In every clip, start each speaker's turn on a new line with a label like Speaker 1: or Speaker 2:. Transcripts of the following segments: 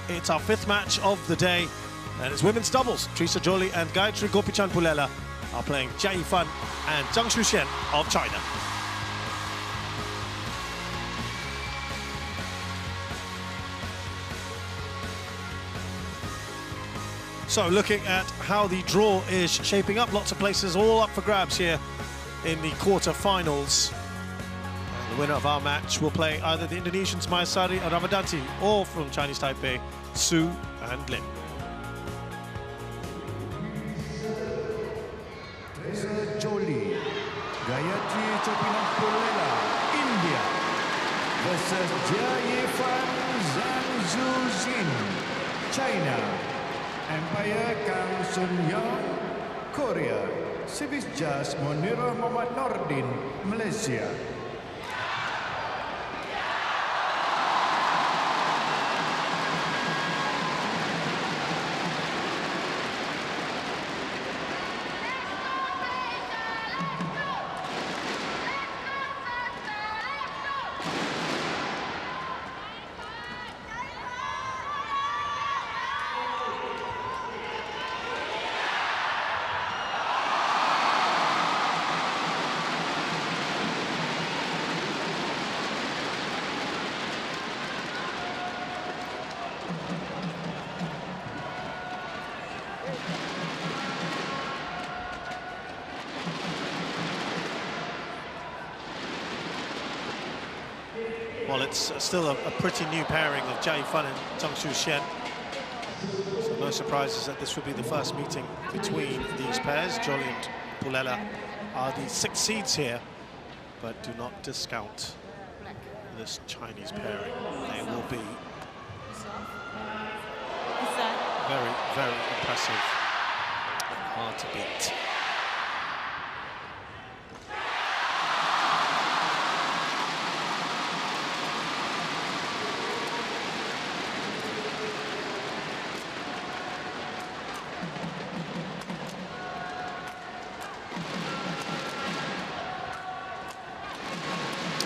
Speaker 1: It's our 5th match of the day, and it's women's doubles. Teresa Joly and Gayatri Gopichan Pullela are playing Jia Yifan and Zhang Xuxian of China. So looking at how the draw is shaping up, lots of places all up for grabs here in the quarter-finals. The winner of our match will play either the Indonesians Mayasari and Ramadanti or from Chinese Taipei, Su and Lin.
Speaker 2: Teresa Joly, Gayatri Pullela, India versus Jia Yifan Zhang Xuxian, China. Empire Kang Sun Young, Korea. Service Jazz Monira Muhammad Nordin, Malaysia.
Speaker 1: Well, it's still a pretty new pairing of Jia Yifan and Zhang Xuxian. So no surprises that this will be the first meeting between these pairs. Joly and Pullela are the 6 seeds here, but do not discount this Chinese pairing. They will be very, very impressive and hard to beat.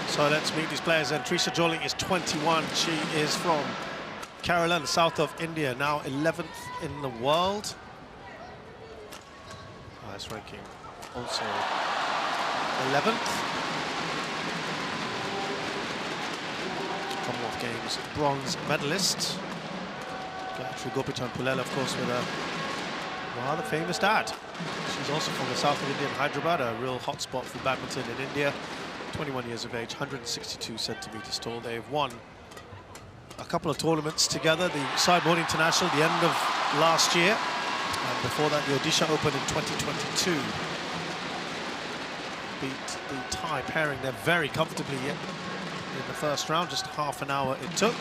Speaker 1: So let's meet these players. And Teresa Joly is 21. She is from Kerala, south of India, now 11th in the world. Highest ranking, also 11th. Commonwealth Games bronze medalist. Gayatri Gopichan Pullela, of course, with a rather famous dad. She's also from the south of India, in Hyderabad, a real hotspot for badminton in India. 21 years of age, 162 centimeters tall. They've won a couple of tournaments together. The Sideboard International, the end of last year, and before that, the Odisha Open in 2022. Beat the Thai pairing there very comfortably in the first round, just half an hour it took.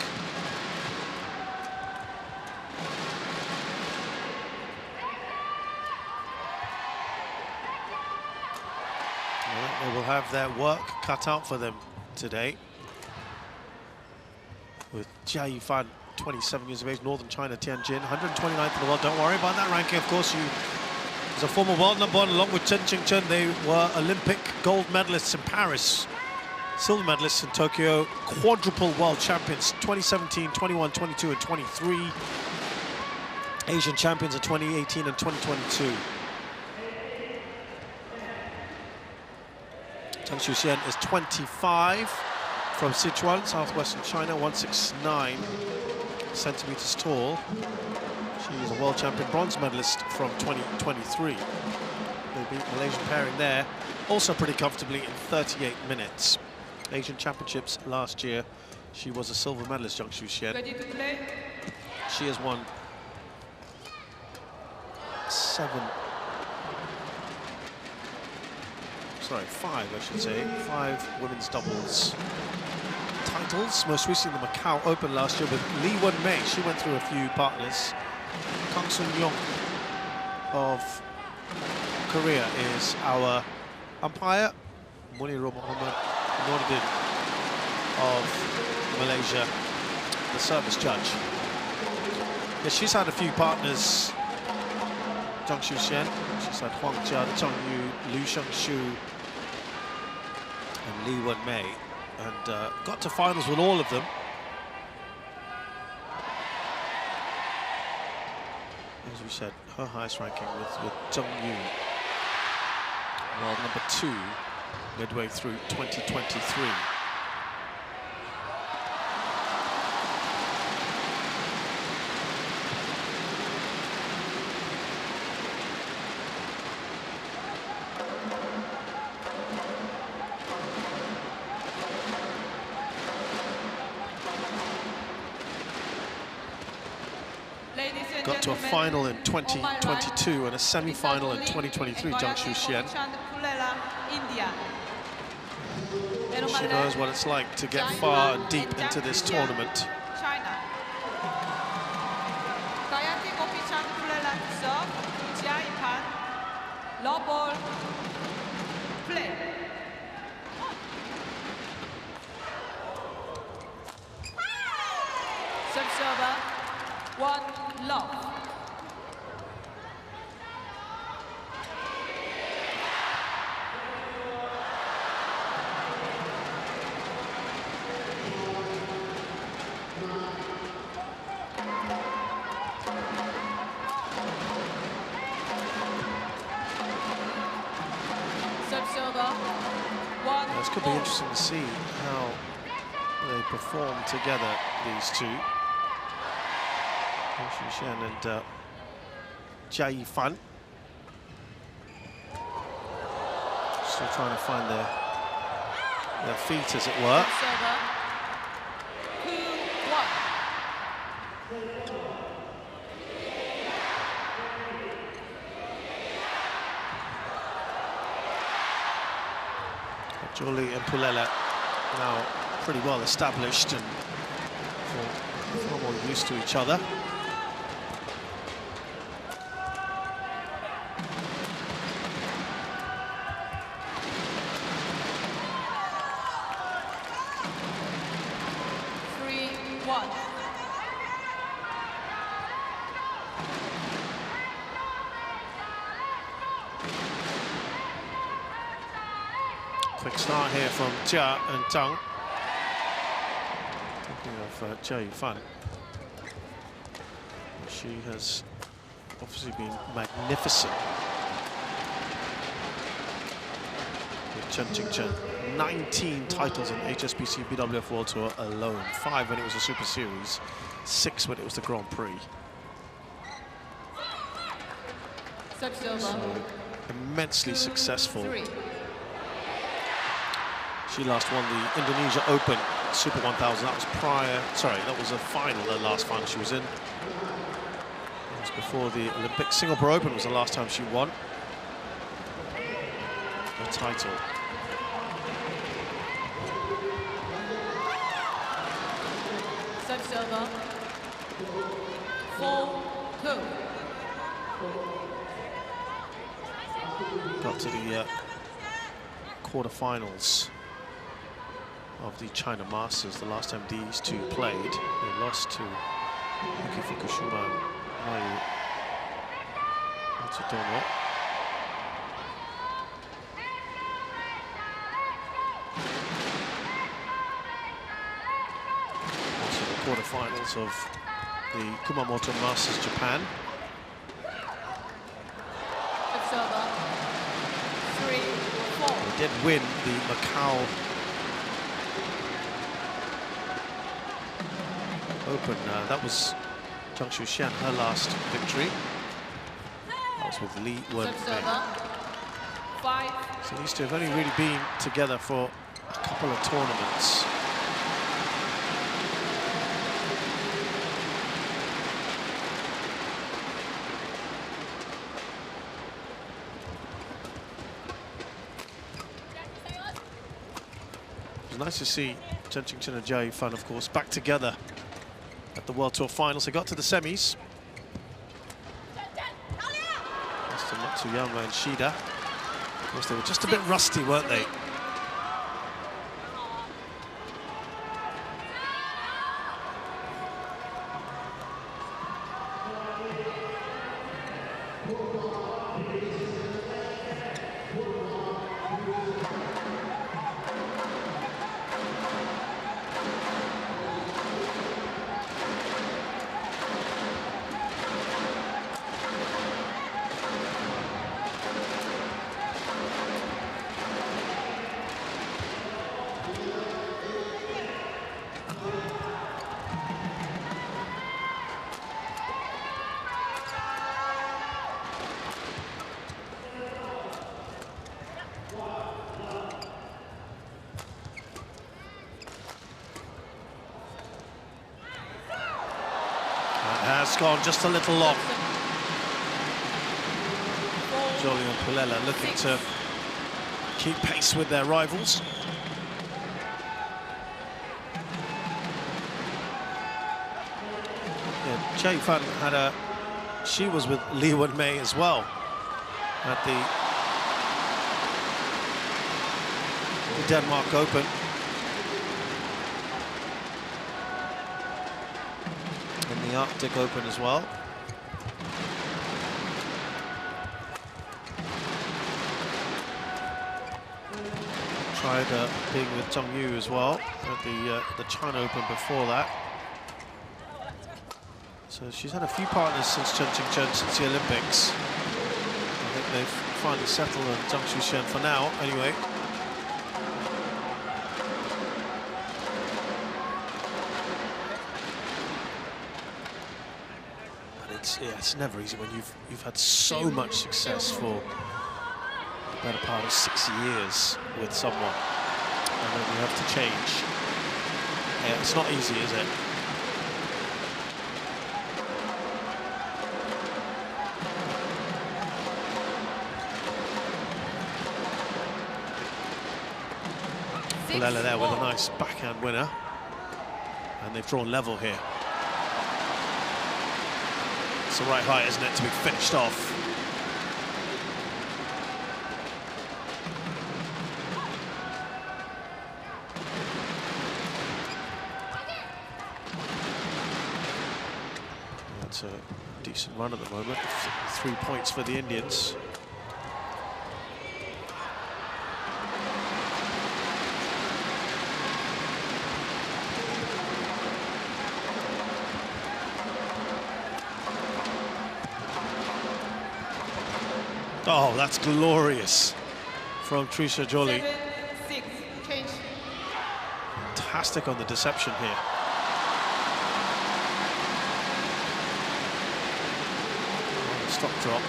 Speaker 1: They will have their work cut out for them today. With Jia Yifan, 27 years of age, Northern China, Tianjin, 129th in the world. Don't worry about that ranking, of course. As a former world number 1, along with Chen Qingchen, they were Olympic gold medalists in Paris, silver medalists in Tokyo, quadruple world champions, 2017, 21, 22, and 23. Asian champions in 2018 and 2022. Zhang Xuxian is 25, from Sichuan, southwestern China, 169 centimeters tall. She is a world champion bronze medalist from 2023. They beat Malaysian pairing there, also pretty comfortably in 38 minutes. Asian Championships last year, she was a silver medalist, Zhang Xuxian. She has won 5 women's doubles titles. Most recently the Macau Open last year with Lee Wen-mei. She went through a few partners. Kang Sun Young of Korea is our umpire. Munirul Muhammad Nordin of Malaysia, the service judge. Yeah, she's had a few partners. Zhang Xuxian, she's had Huang Jia, Zhang Yu, Liu Shengshu, and Lee Wen-mei, and got to finals with all of them. as we said, her highest ranking with Zhang, world number 2, midway through 2023. Got to a final in 2022 and a semi-final in 2023, Zhang Xuxian. She knows what it's like to get far and deep into this tournament.
Speaker 3: Server, 1 love.
Speaker 1: This could be interesting to see how they perform together, these two. Xuxian and Jia Yifan. Still trying to find their feet, as it were. Jolie and Pullela now pretty well established and far more used to each other. Quick start here from Jia and Zhang. Talking of Jia Yifan, she has obviously been magnificent with Chen. 19 titles in HSBC BWF World Tour alone. 5 when it was a Super Series, 6 when it was the Grand Prix. So immensely successful. She last won the Indonesia Open Super 1000. That was that was a final, the last final she was in. It was before the Olympic. Singapore Open was the last time she won a title.
Speaker 3: Server, 4-2.
Speaker 1: Got to the quarterfinals of the China Masters. The last time these two played, they lost to Yuki Fukushima and Mayu Matsudomo. Also the quarterfinals of the Kumamoto Masters Japan. They did win the Macau Open. That was Zhang Xuxian, her last victory. That was with Li Wenmei. So these two have only really been together for a couple of tournaments. It was nice to see Chen and Jia Yifan, of course, back together at the World Tour finals. They got to the semis. Lost to Matsuyama and Shida. Of course, they were just a bit rusty, weren't they? That has gone just a little long. Jolie and Pullela looking to keep pace with their rivals. Yeah, Jia Yifan had she was with Lee Wen-mei as well at the Denmark Open. And the Arctic Open as well. Tried being with Zhang Yu as well at the China Open before that. So she's had a few partners since Chen Qingchen, since the Olympics. I think they've finally settled on Zhang Xuxian for now, anyway. But it's never easy when you've had so much success for the better part of 6 years with someone, and then you have to change. Yeah, it's not easy, is it? Pullela there with a nice backhand winner, and they've drawn level here. It's the right height, isn't it, to be finished off. That's a decent run at the moment. 3 points for the Indians. Oh, that's glorious from Trisha Jolie.
Speaker 3: 7-6, change.
Speaker 1: Fantastic on the deception here. Stop drop.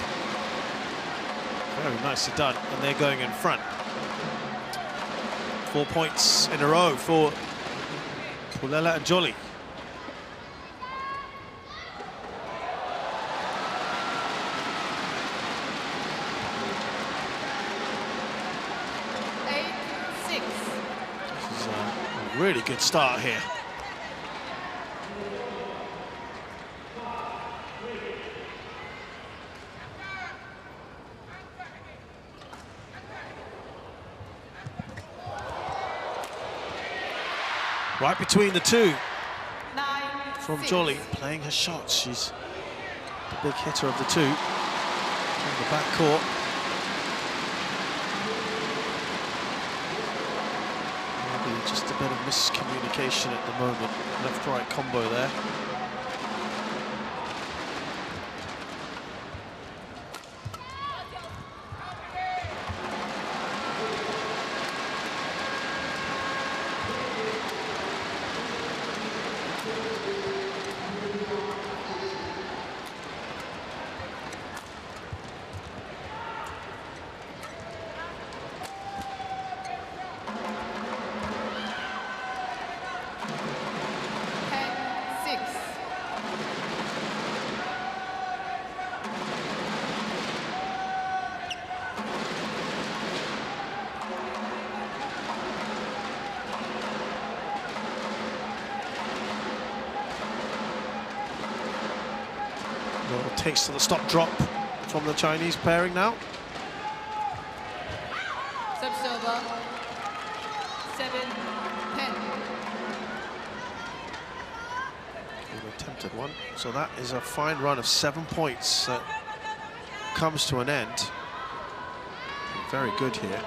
Speaker 1: Very nicely done, and they're going in front. 4 points in a row for Pullela and Jolie. Really good start here. Right between the two.
Speaker 3: 9-6.
Speaker 1: From Jolie, playing her shots. She's the big hitter of the two. In the back court. Just a bit of miscommunication at the moment. Left-right combo there. Little taste of the stop drop from the Chinese pairing now.
Speaker 3: Service over. 7-10.
Speaker 1: An attempted one. So that is a fine run of 7 points that comes to an end. Very good here.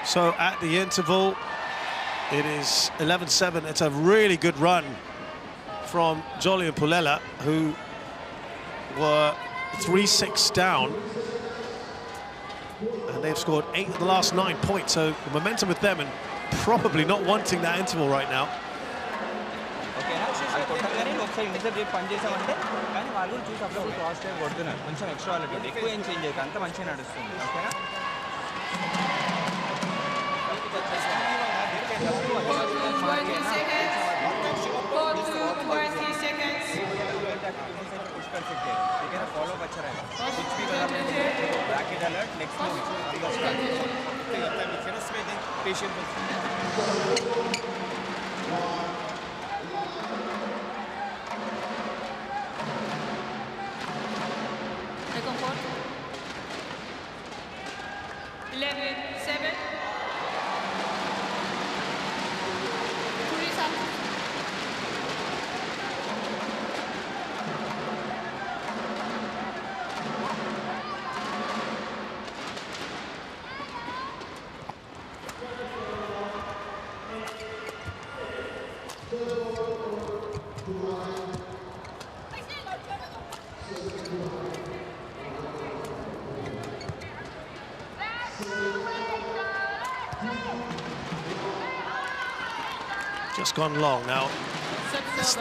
Speaker 1: So at the interval, it is 11-7. It's a really good run from Jolie and Pullela, who were 3-6 down And they've scored 8 of the last 9 points, so the momentum with them and probably not wanting that interval right now.
Speaker 3: Second court. 11-7.
Speaker 1: Just gone long now.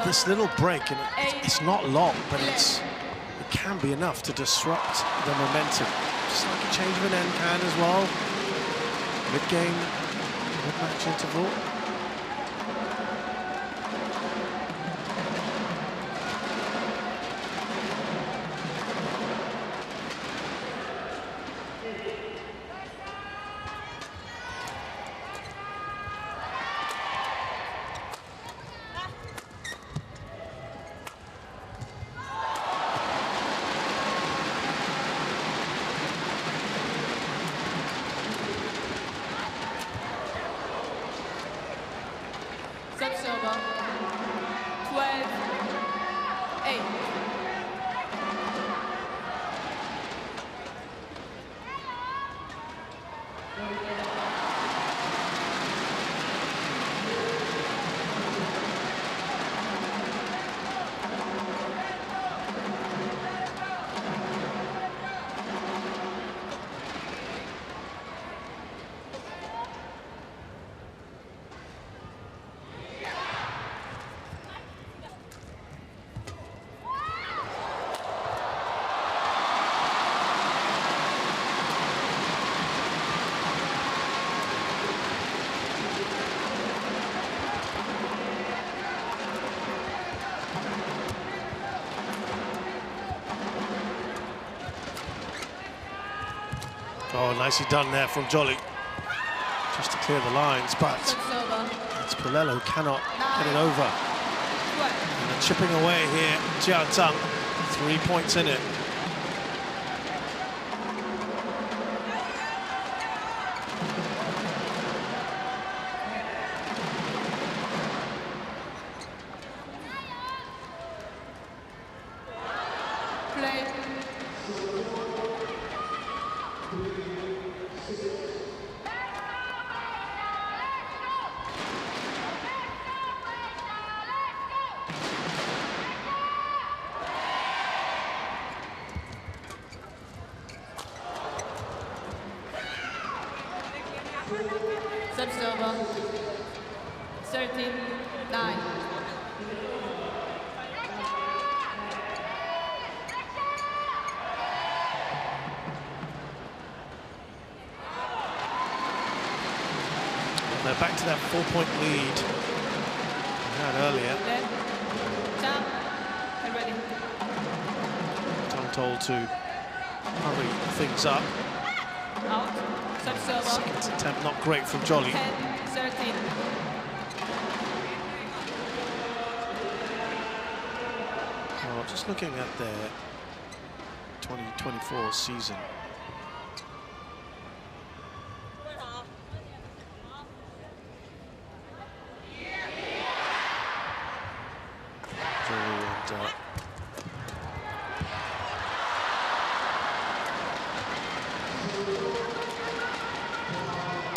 Speaker 1: This little break, and it's not long, but it can be enough to disrupt the momentum. Just like a change of an end can as well. Mid-game, mid-match interval.
Speaker 3: Service over. 12-8.
Speaker 1: Oh, nicely done there from Jolly, just to clear the lines, but it's Pullela who cannot get it over. And they're chipping away here, Zhang, 3 points in it.
Speaker 3: Play. Service over. 13-9.
Speaker 1: They're back to that 4-point lead we had earlier.
Speaker 3: Zhang, ready.
Speaker 1: I'm told to hurry things up.
Speaker 3: Out. Service over.
Speaker 1: Second attempt not great from Jolly.
Speaker 3: 10-13.
Speaker 1: Well, just looking at their 2024 season. Jolly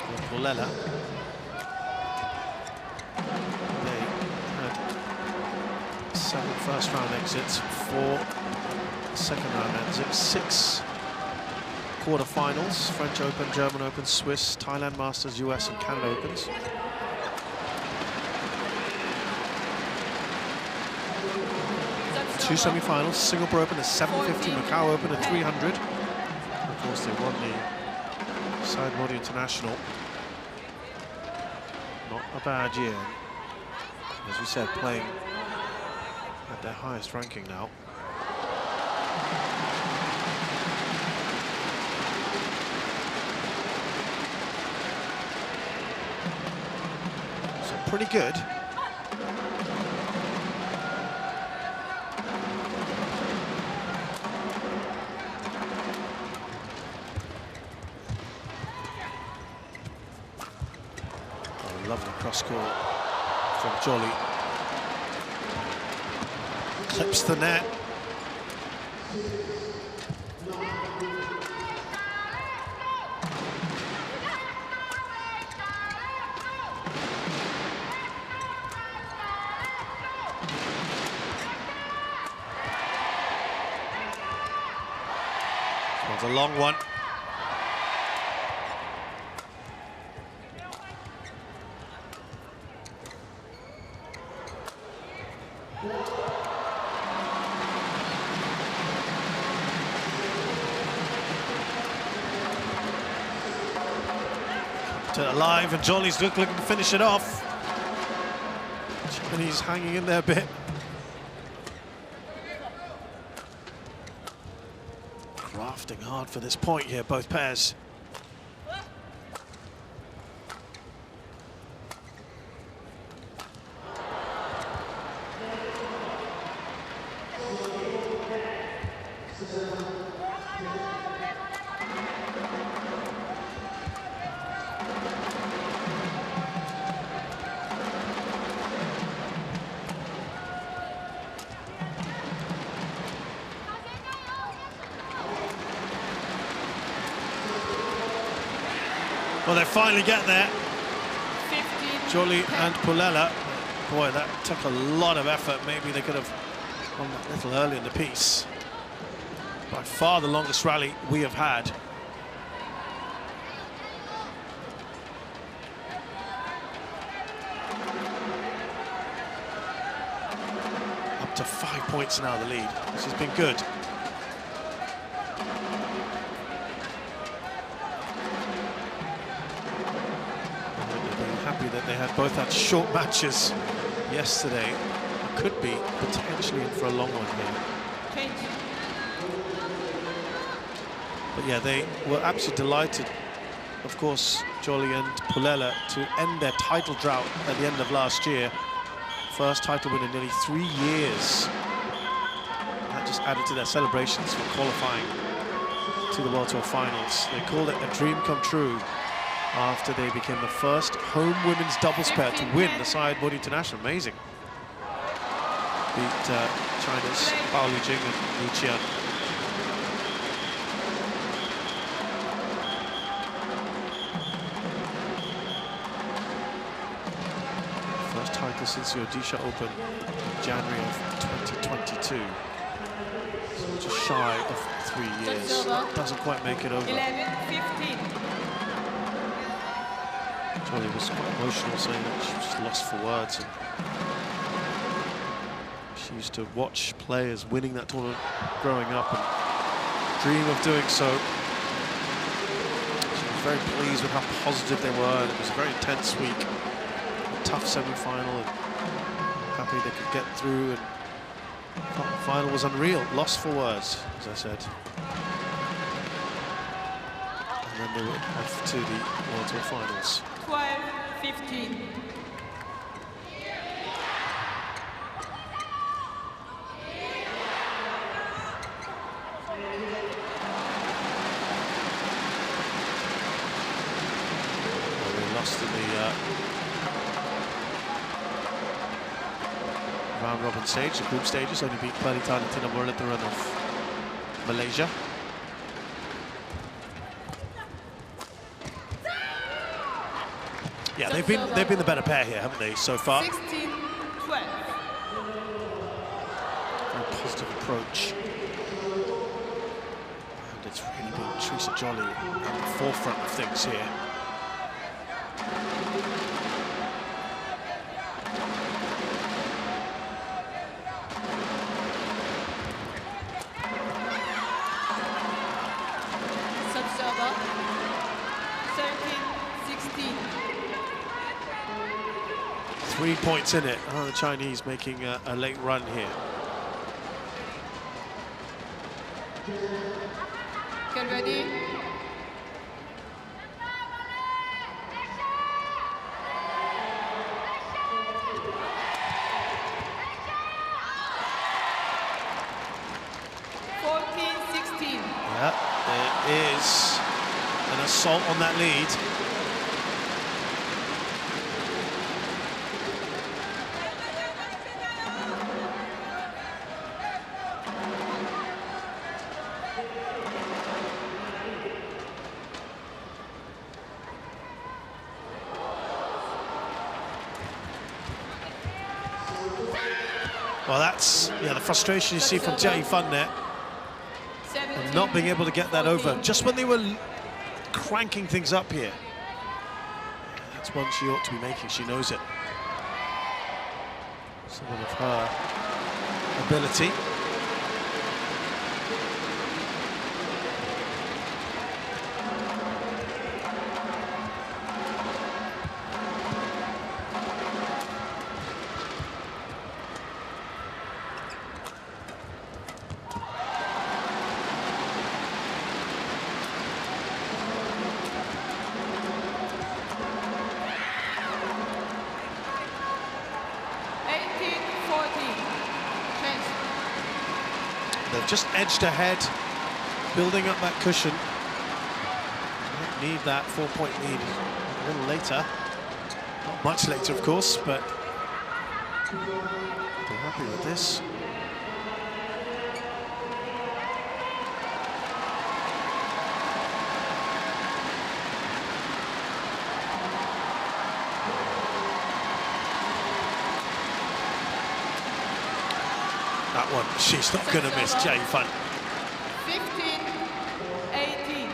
Speaker 1: and Pullela. They had 7 first-round exits, 4 second-round exits, 6 quarterfinals: French Open, German Open, Swiss, Thailand Masters, US and Canada Opens. Two semi-finals: Singapore Open, a 750, Macau Open, a 300. Of course, they won the Side Body International. Not a bad year. As we said, playing at their highest ranking now. So pretty good. Lovely cross-court from Jolly. Clips the net. This one's a long one. Alive, and Jolly's looking to finish it off. And he's hanging in there a bit. Crafting hard for this point here, both pairs. Well, they finally get there. Jolly and Pullela. Boy, that took a lot of effort. Maybe they could have gone a little early in the piece. By far the longest rally we have had. Up to 5 points now, the lead. This has been good. That they had both had short matches yesterday. Could be potentially in for a long one here. But yeah, they were absolutely delighted, of course, Jolly and Pullela, to end their title drought at the end of last year. First title win in nearly 3 years. That just added to their celebrations for qualifying to the World Tour finals. They called it a dream come true, after they became the first home women's doubles pair to win the Side Body International. Amazing. Beat China's Bao Lijing and Wu Qian. First title since the Odisha Open in January of 2022. So just shy of 3 years. Doesn't quite make it over.
Speaker 3: 11-15.
Speaker 1: Jolly was quite emotional, saying that she was just lost for words. And she used to watch players winning that tournament growing up and dream of doing so. She was very pleased with how positive they were, and it was a very intense week. A tough semi-final, and happy they could get through. And the final was unreal, lost for words, as I said. And then they were off to the World Tour finals.
Speaker 3: 12-15.
Speaker 1: They lost in the round robin stage, the group stages, only beat Badminton World Tour of Malaysia. Yeah, they've been the better pair here, haven't they, so far?
Speaker 3: 16-12.
Speaker 1: Very positive approach. And it's really been true Lisa Jolly at the forefront of things here.
Speaker 3: Subserver 13-16.
Speaker 1: 3 points in it. Oh, the Chinese making a late run here.
Speaker 3: Get ready.
Speaker 1: Yeah, there is an assault on that lead. Well, that's the frustration you see from Jia Yifan there, and not being able to get that over just when they were cranking things up here. That's one she ought to be making. She knows it. Something of her ability. They've just edged ahead, building up that cushion. Don't need that 4-point lead a little later. Not much later, of course, but they're happy with this. That one, she's not going to miss, Jia Yifan.
Speaker 3: 15-18.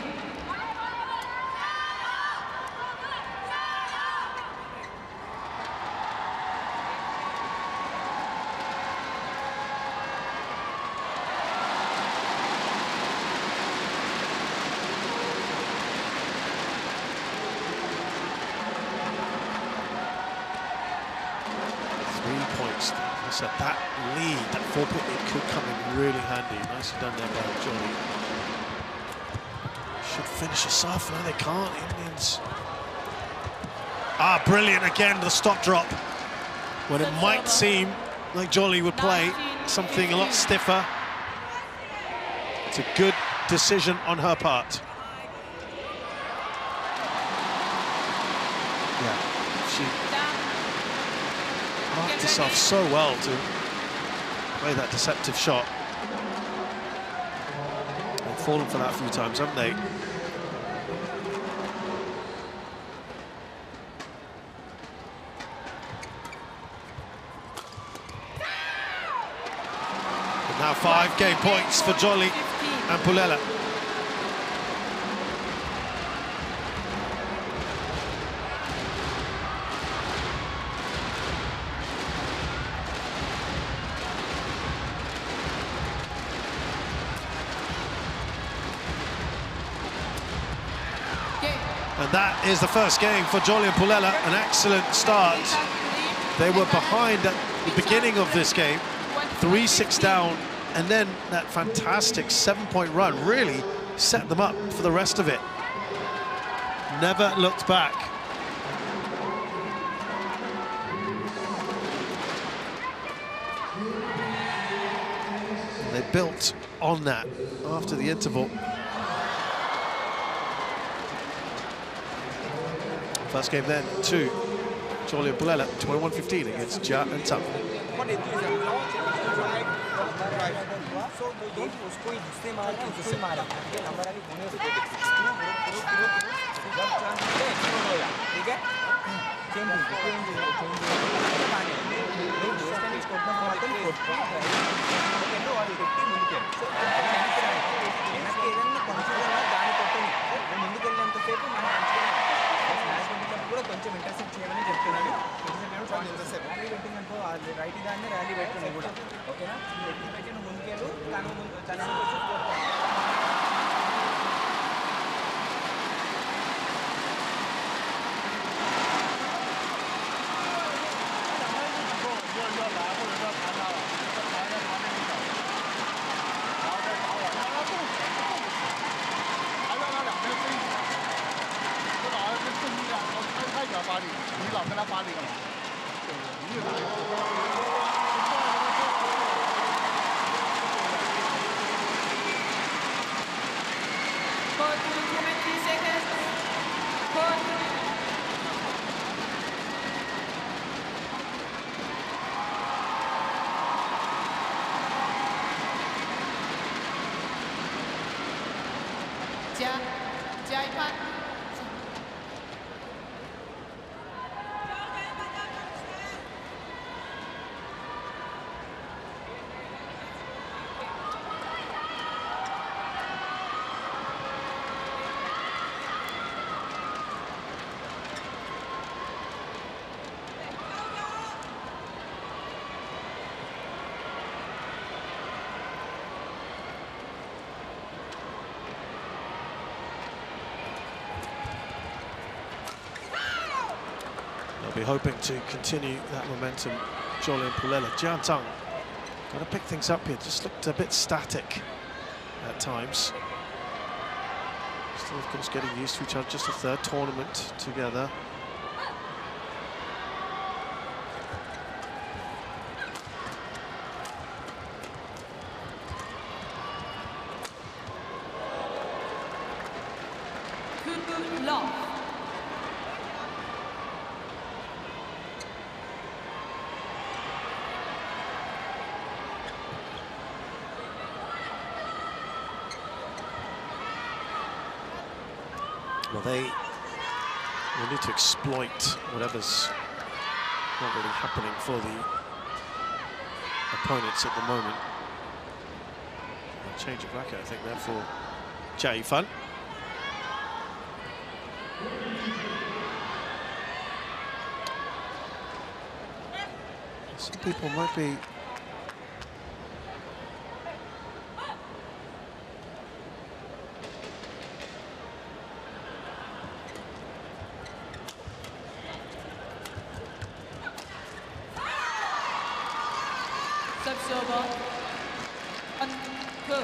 Speaker 1: So that lead, that 4-point lead could come in really handy. Nicely done there by Jolly. Should finish us off. No, they can't. Indians. Ah, brilliant again, the stop drop. When it might seem like Jolly would play something a lot stiffer. It's a good decision on her part. Yeah, she marked herself so well to play that deceptive shot. They've fallen for that a few times, haven't they? And now 5 game points for Jolly and Pullela. And that is the first game for Jolly and Pullela, an excellent start. They were behind at the beginning of this game, 3-6 down, and then that fantastic 7-point run really set them up for the rest of it. Never looked back. They built on that after the interval. First game then to Jolly and Pullela, 21-15 against Jia and Zhang.
Speaker 4: పట్టుకొని ముందుకు వెళ్ళినంతసేపు మనం మంచిగా match పెట్టినప్పుడు కూడా కొంచెం intercept చేయమని చెప్తున్నాను. Rally పెట్టిందనుకో right దాన్ని ర్యాలీ పెట్టుకున్నావు కూడా ఓకేనా. ఎత్తి పెట్టి నువ్వు ముందుకెళ్ళు తన
Speaker 3: Code 20 seconds. Code. Jaipan.
Speaker 1: They'll be hoping to continue that momentum. Zhang and Pullela. Zhang got to pick things up here. Just looked a bit static at times. Still, of course, getting used to each other. Just a third tournament together. Well, they will need to exploit whatever's not really happening for the opponents at the moment. A change of racket, I think, there for Jaifan. Some people might be
Speaker 3: Subserver. Go.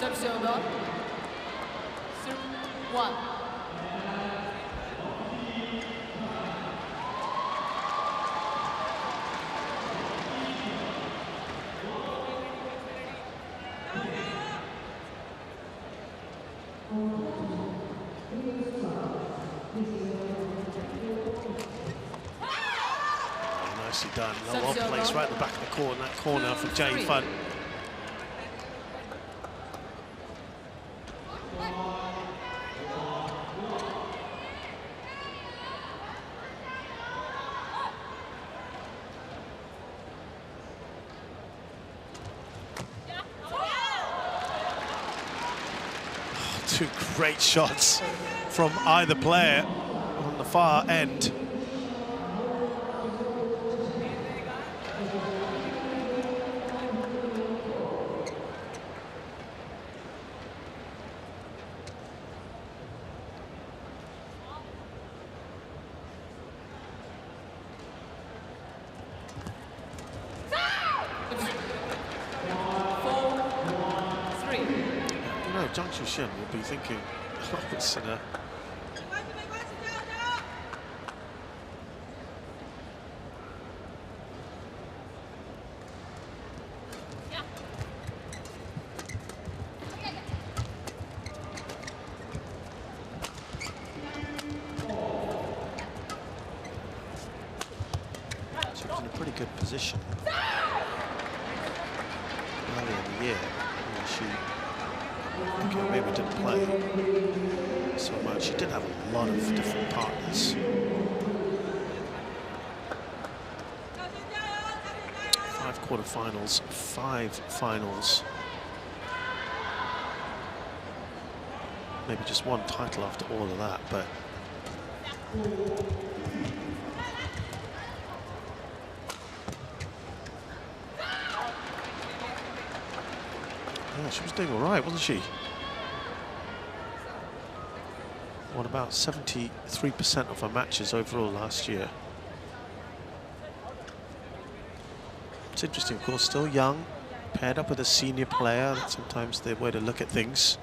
Speaker 3: Subserver. 1.
Speaker 1: Nicely done. Well placed right at the back of the corner. That corner for Jaifan. Two great shots from either player on the far end. Zhang will be thinking, oh, it's in a... in a pretty good position earlier in the year. She maybe didn't play so much. She did have a lot of different partners. 5 quarterfinals, 5 finals. Maybe just 1 title after all of that, but yeah, she was doing all right, wasn't she? Won about 73% of her matches overall last year. It's interesting, of course, still young, paired up with a senior player. That's sometimes the way to look at things.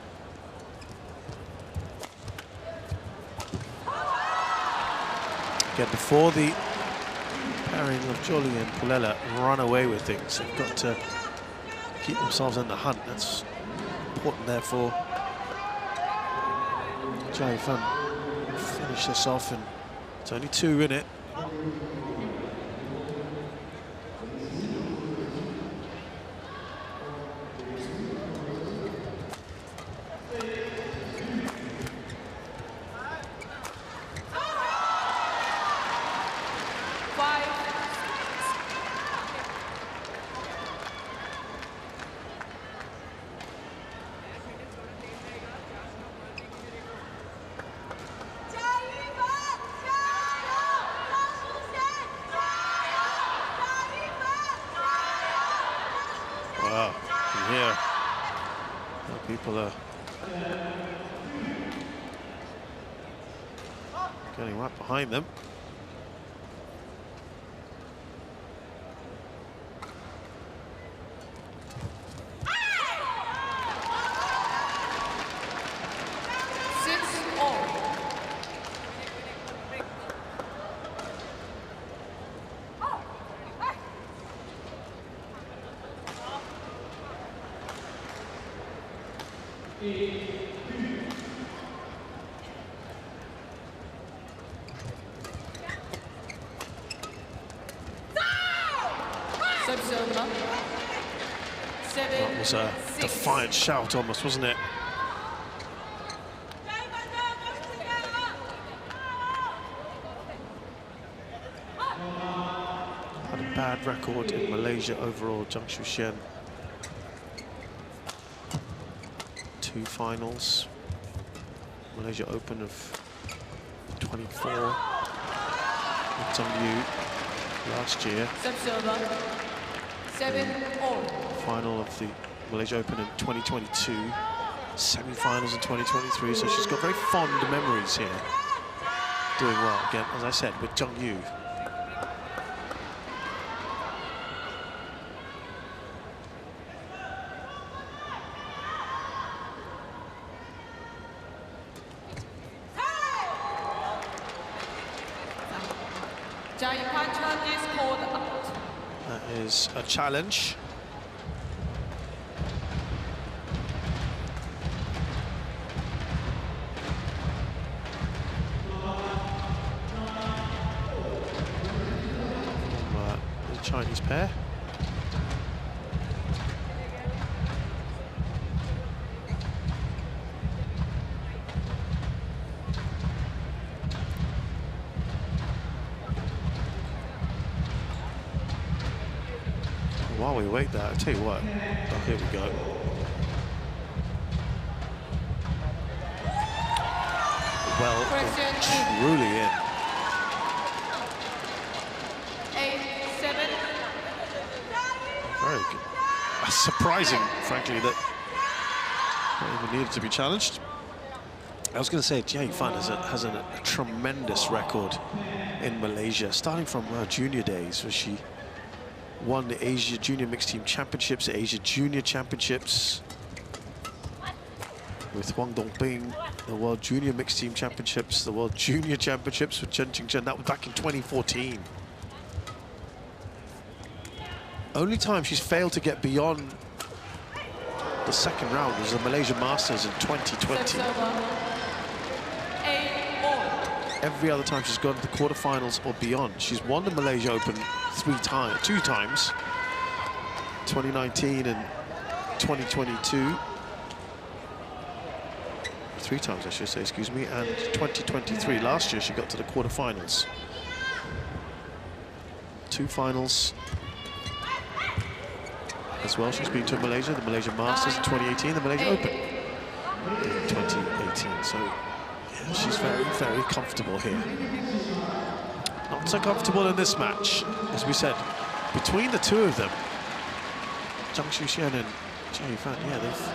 Speaker 1: Again, before the pairing of Zhang and Pullela run away with things, they've got to keep themselves in the hunt. That's important there for Zhang. Finish this off, and it's only 2 in it. Wow, from here, people are getting right behind them. That was a defiant shout almost, wasn't it? Had a bad record in Malaysia overall, Zhang. 2 finals. Malaysia Open of 24 with Zhang last year. Final of the Malaysia Open in 2022, semi-finals in 2023, so she's got very fond memories here. Doing well, again, as I said, with Zhang. That is a challenge. The Chinese pair. While we wait there, I'll tell you what. Oh, here we go. Well, truly in.
Speaker 3: 8-7.
Speaker 1: Very good. Surprising, frankly, that not even needed to be challenged. I was going to say, Zhang has a tremendous record in Malaysia, starting from her junior days, where she won the Asia Junior Mixed Team Championships, the Asia Junior Championships with Wang Dongping, the World Junior Mixed Team Championships, the World Junior Championships with Chen Qingzhen. That was back in 2014. Only time she's failed to get beyond the second round was the Malaysia Masters in 2020. Every other time she's gone to the quarterfinals or beyond. She's won the Malaysia Open two times, 2019 and 2022. 3 times, I should say, excuse me, and 2023. Last year, she got to the quarterfinals. 2 finals as well. She's been to Malaysia, the Malaysian Masters in 2018, the Malaysian Open in 2018. So, yeah, she's very, very comfortable here. Not so comfortable in this match, as we said. Between the two of them, Zhang Xuxian and Jia Yifan, yeah, they've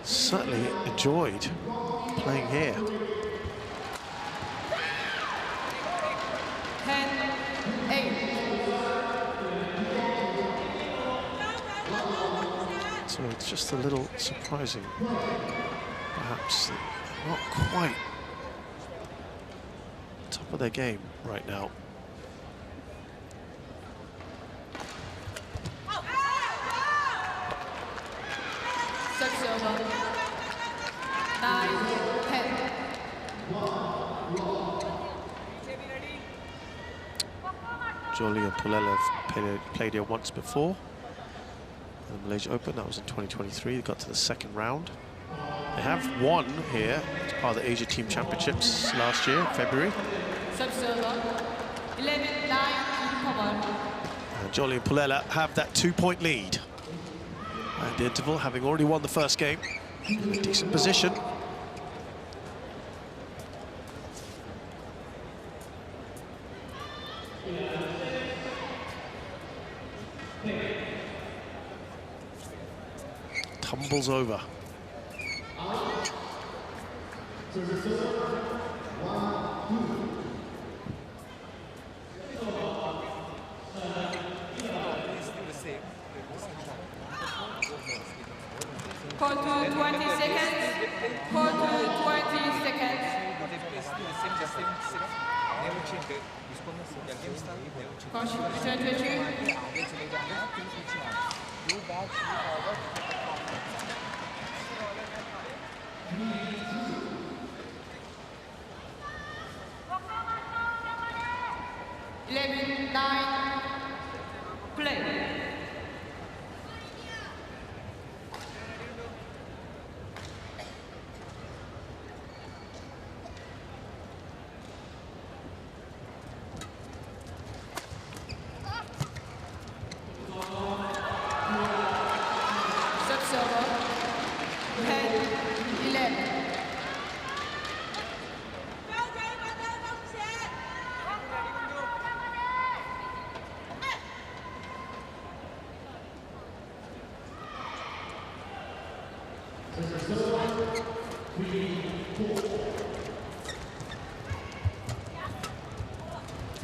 Speaker 1: certainly enjoyed playing here.
Speaker 3: 10-8.
Speaker 1: So it's just a little surprising, perhaps, not quite top of their game right now.
Speaker 3: Service over. 9-10.
Speaker 1: Jolie and Pullela have played here once before. The Malaysia Open, that was in 2023. They got to the 2nd round. They have won here as part of the Asia Team Championships last year, February.
Speaker 3: Service over. 11-9.
Speaker 1: And Jolie and Pullela have that 2-point lead at the interval, having already won the first game. In a decent position. Tumbles over.
Speaker 3: Call to 20 seconds. Call to 20 seconds. Caution, return to issue. Play.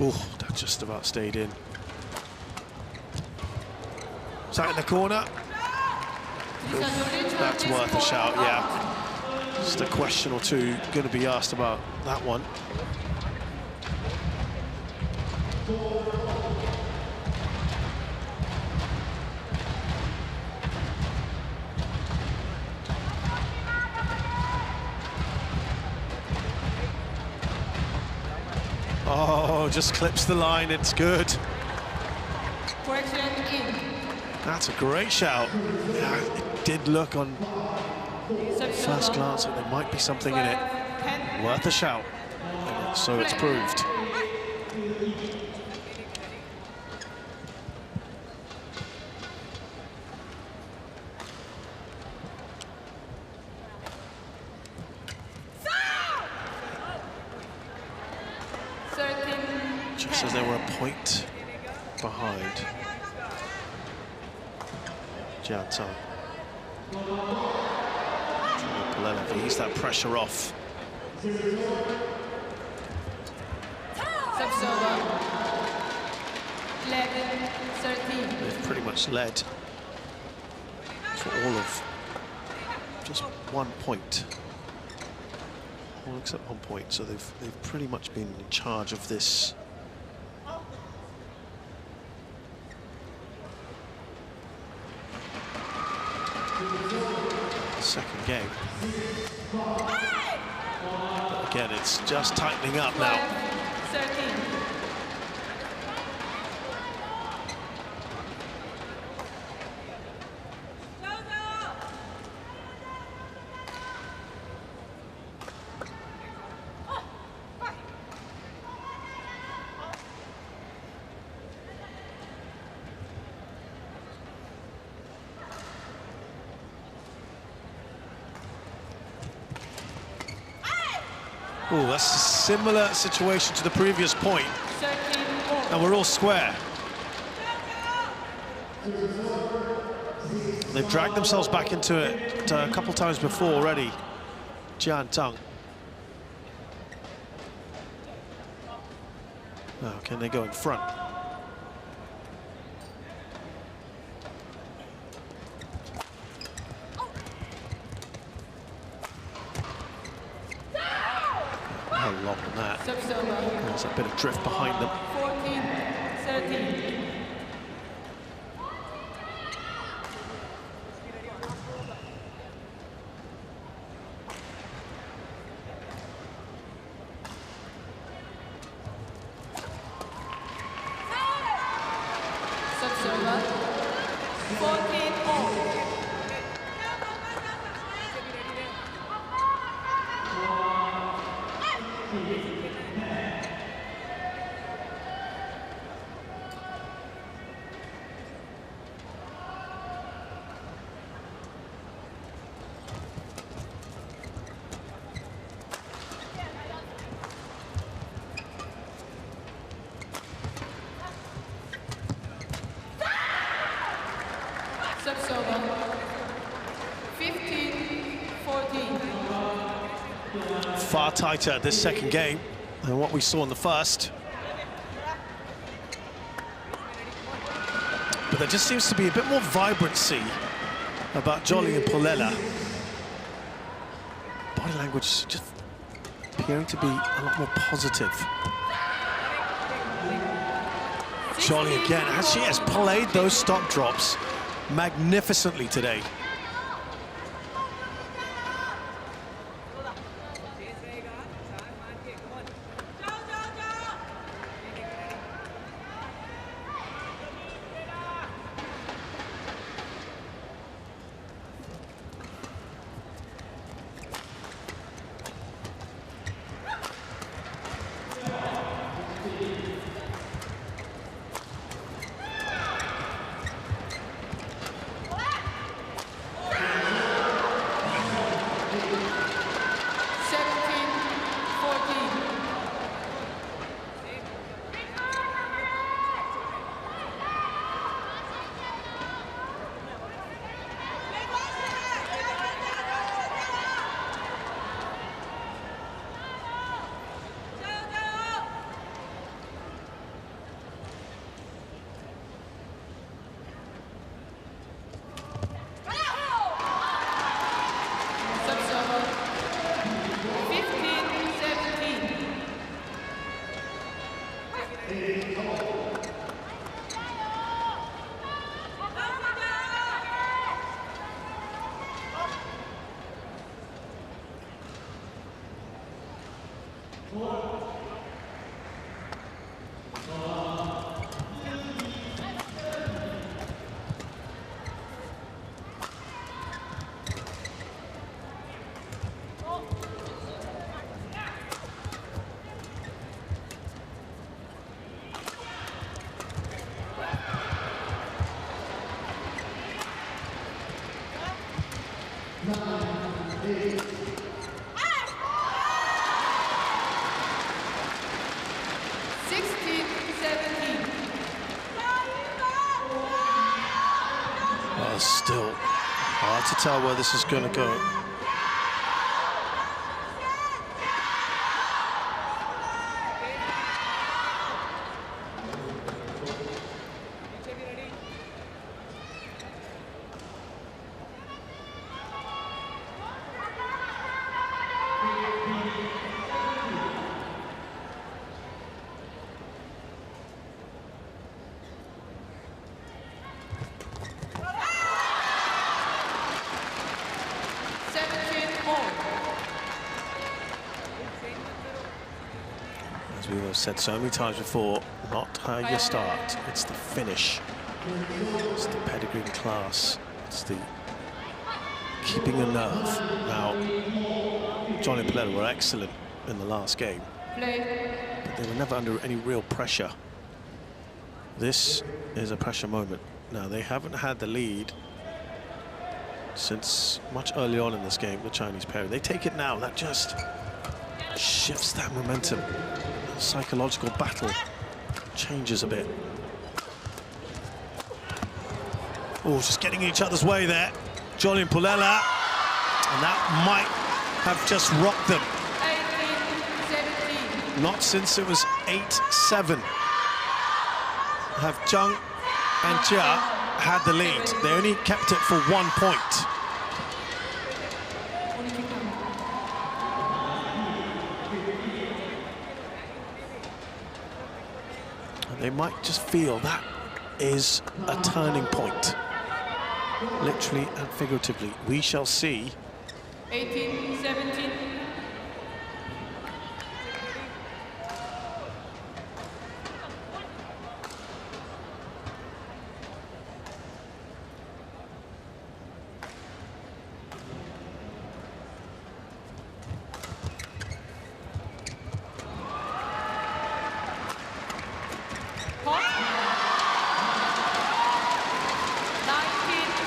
Speaker 1: Oh, that just about stayed in. Is that in the corner? That's worth a shout, yeah. Just a question or two going to be asked about that one. Oh, just clips the line, it's good.
Speaker 3: Correction in.
Speaker 1: That's a great shout. Yeah, it did look on first glance like there might be something in it. Worth a shout. And so it's proved. Just as they were a point behind Zhang. Pullela to ease that pressure off.
Speaker 3: Service over. 11-13.
Speaker 1: They've pretty much led for all of just 1 point. All except 1 point, so they've pretty much been in charge of this. Second game. But again, it's just tightening up now.
Speaker 3: 13.
Speaker 1: Oh, that's a similar situation to the previous point. And we're all square. They've dragged themselves back into it a couple times before already. Zhang. Now, can they go in front? How long on that? There's a bit of drift behind them.
Speaker 3: 14-13.
Speaker 1: Far tighter this second game than what we saw in the first. But there just seems to be a bit more vibrancy about Zhang and Pullela. Body language just appearing to be a lot more positive. Zhang again, as she has played those stop drops magnificently today. Still hard to tell where this is going to go. As we have said so many times before, not how you start, it's the finish. It's the pedigree and class. It's the keeping a nerve. Now, Zhang and Pullela were excellent in the last game, but they were never under any real pressure. This is a pressure moment. Now, they haven't had the lead since much early on in this game, the Chinese pair. They take it now. That just shifts that momentum. Psychological battle changes a bit. Oh, just getting in each other's way there. Jolly and Pullela. And that might have just rocked them.
Speaker 3: 18-17.
Speaker 1: Not since it was 8-7. Have Zhang and Jia had the lead. They only kept it for 1 point. And they might just feel that is a turning point. Literally and figuratively. We shall see.
Speaker 3: 18-17.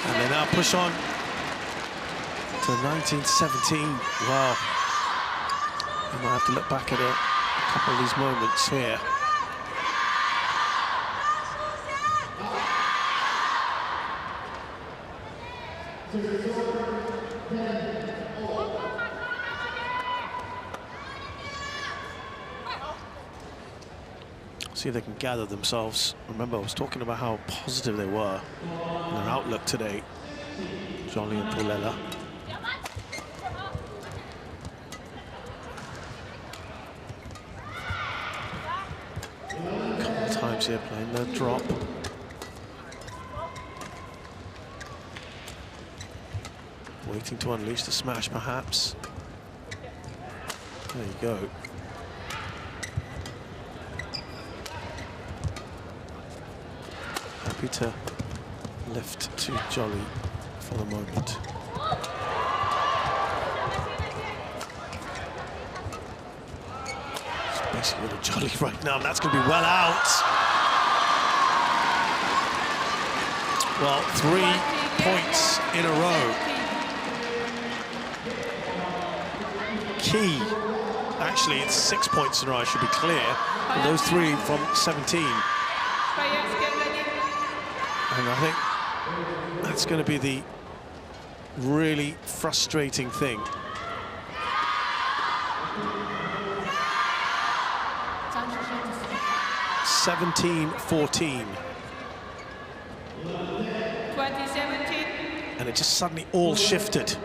Speaker 1: And they now push on to 1917. Wow. You might have to look back at a couple of these moments here. See if they can gather themselves. Remember, I was talking about how positive they were in their outlook today. Jolly and Pullela. A couple of times here playing their drop. Waiting to unleash the smash, perhaps. There you go. Happy to lift to Jolly for the moment. It's basically a Jolly right now, and that's going to be well out. Well, 3 points in a row. Key. Actually, it's 6 points in a row, I should be clear. And those 3 from 17. And I think that's going to be the really frustrating thing. (17-14).
Speaker 3: 2017.
Speaker 1: And it just suddenly all shifted.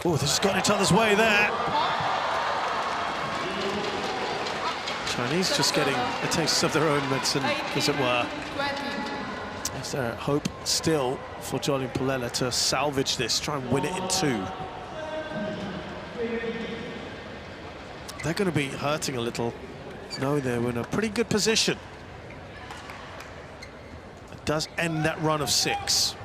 Speaker 1: Oh, this has got each other's way there. Chinese just getting a taste of their own medicine, as it were. Is there hope still for Jolly and Pullela to salvage this, try and win it in 2? They're going to be hurting a little. No, they were in a pretty good position. It does end that run of 6.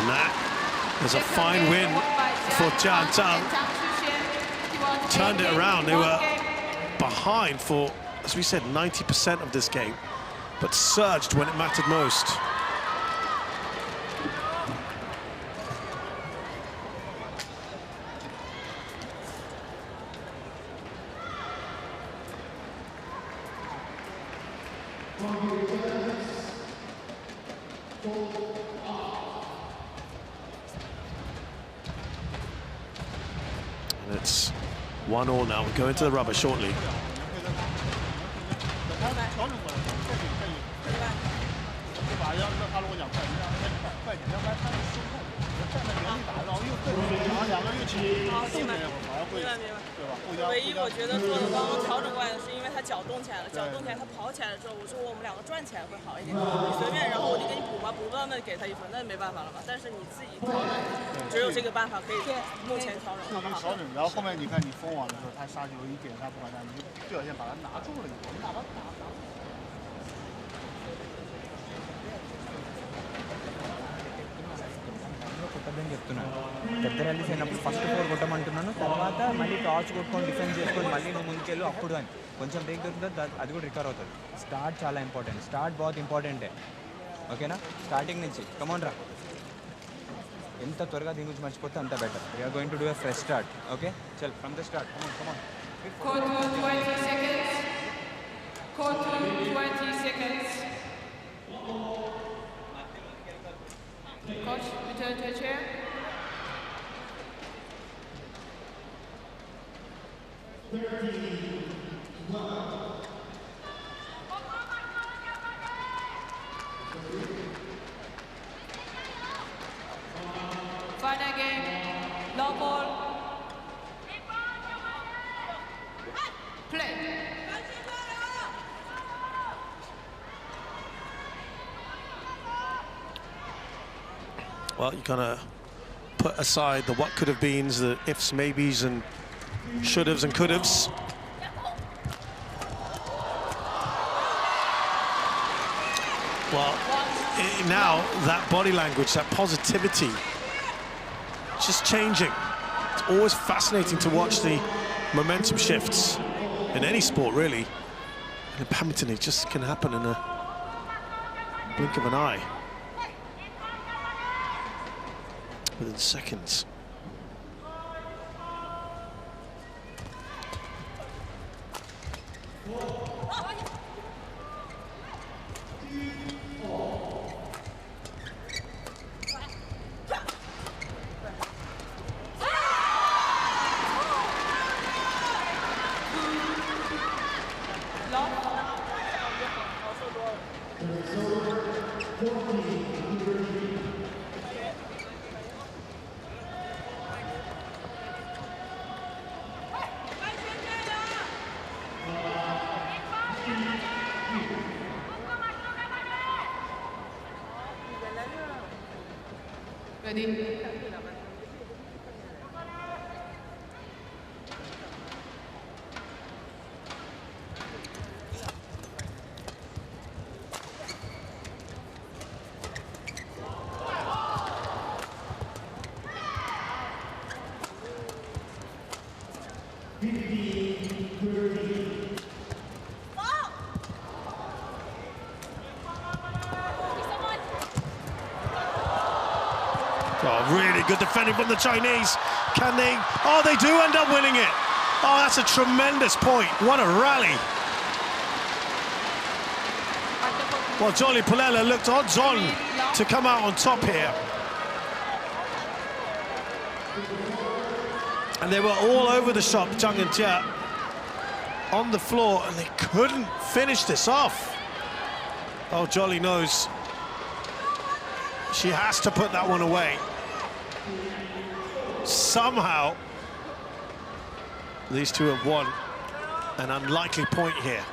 Speaker 1: And that is a fine win for Zhang. Turned it around. They were behind for, as we said, 90% of this game, but surged when it mattered most. And it's 1-1 now. We go into the rubber shortly.
Speaker 5: 快点，要不然他们失控。站在原地打，然后又更然后两个人又起动那会儿，反而会对吧？
Speaker 6: 唯一我觉得做的刚刚调整过来的是因为他脚动起来了，脚动起来他跑起来了之后，我说我们两个转起来会好一点。你随便，然后我就给你补吧，补不到那给他1分，那没办法了嘛。但是你自己调整，只有这个办法可以目前调整。
Speaker 5: 调整，然后后面你看你封网的时候，他杀球一点他不管他，你就表现把他拿住了以后，你哪怕打。
Speaker 4: కొట్టద్దని చెప్తున్నాను పెద్ద rallies అయినప్పుడు first 4 కొట్టమంటున్నాను తర్వాత మళ్ళీ torch కొట్టుకొని defence చేసుకొని మళ్ళీ నువ్వు ముందుకెళ్ళు అప్పుడు అని కొంచెం బ్రేక్ దొరుకుతుంది అది కూడా రికవర్ అవుతుంది స్టార్ట్ చాలా ఇంపార్టెంట్ స్టార్ట్ బాగా ఇంపార్టెంటే ఓకేనా స్టార్టింగ్ నుంచి కమాన్ రా ఎంత త్వరగా దీని గురించి మర్చిపోతే అంత better we're going to do a fresh start okay చల్ from the start come on
Speaker 3: Court to 20 seconds. Court to 20 seconds. Coach, return to your chair. Final game, long ball. Play.
Speaker 1: Well, you kind of put aside the what could have beens, the ifs, maybes, and should haves and could haves. Well, now that body language, that positivity, just changing. It's always fascinating to watch the momentum shifts in any sport, really. And in badminton, it just can happen in a blink of an eye. Within seconds.
Speaker 3: Ready?
Speaker 1: Oh, really good defending from the Chinese. Can they? Oh, they do end up winning it. Oh, that's a tremendous point. What a rally. Well, Jolly Pullela looked odds on to come out on top here. And they were all over the shop, Zhang and Jia, on the floor, and they couldn't finish this off. Oh, Jolly knows she has to put that one away. Somehow, these two have won an unlikely point here.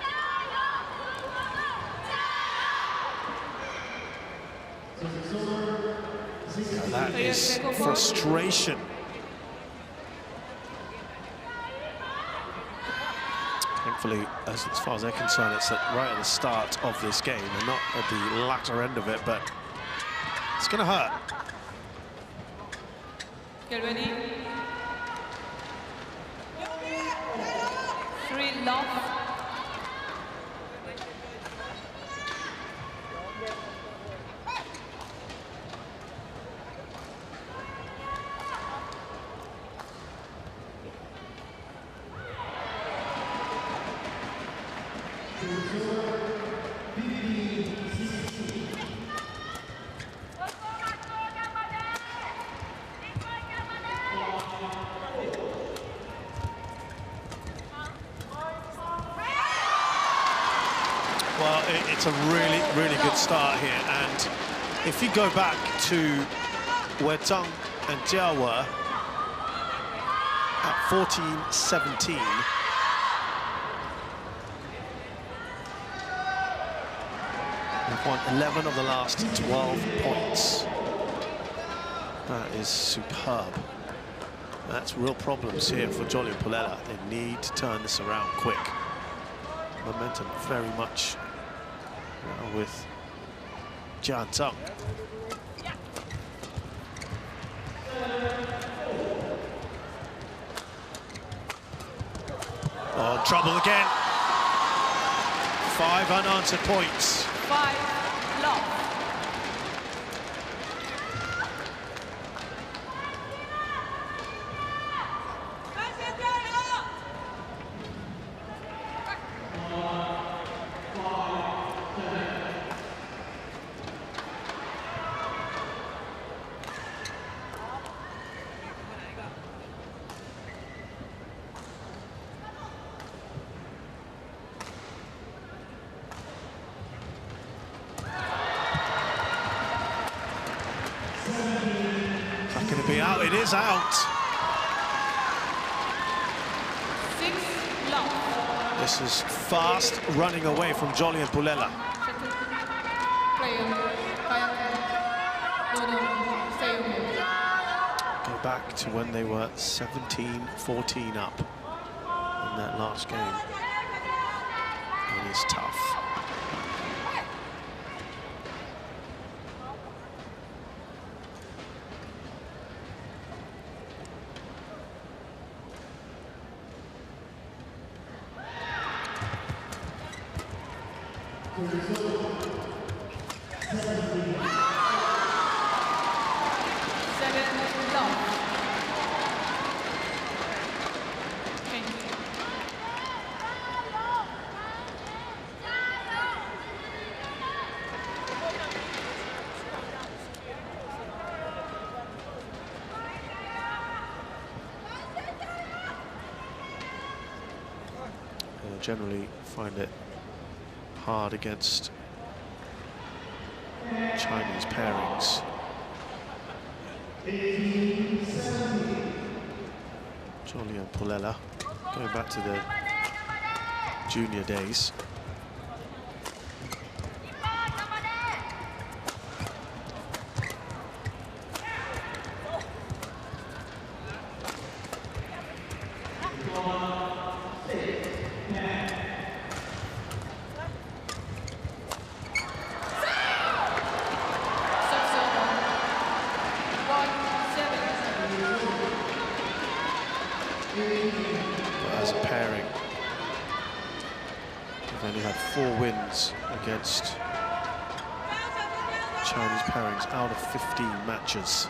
Speaker 1: Now that is frustration. Thankfully, as far as they're concerned, it's right at the start of this game and not at the latter end of it, but it's going to hurt.
Speaker 3: Get ready. 3 love.
Speaker 1: Well, it's a really, really good start here, and If you go back to where Zhang and Jia were at 14-17, they've won 11 of the last 12 points. That is superb. That's real problems here for Jolly and Pullela. They need to turn this around quick. Momentum very much with Jia and Zhang. Oh, trouble again. 5 unanswered points.
Speaker 3: 5 love.
Speaker 1: Going to be out. It is out.
Speaker 3: 6 love.
Speaker 1: This is fast running away from Jolly and Pullela. Go back to when they were 17-14 up in that last game. It is tough. Generally find it hard against Chinese pairings. Jolly and Pullela, going back to the junior days. But as a pairing, they've only had 4 wins against Chinese pairings out of 15 matches.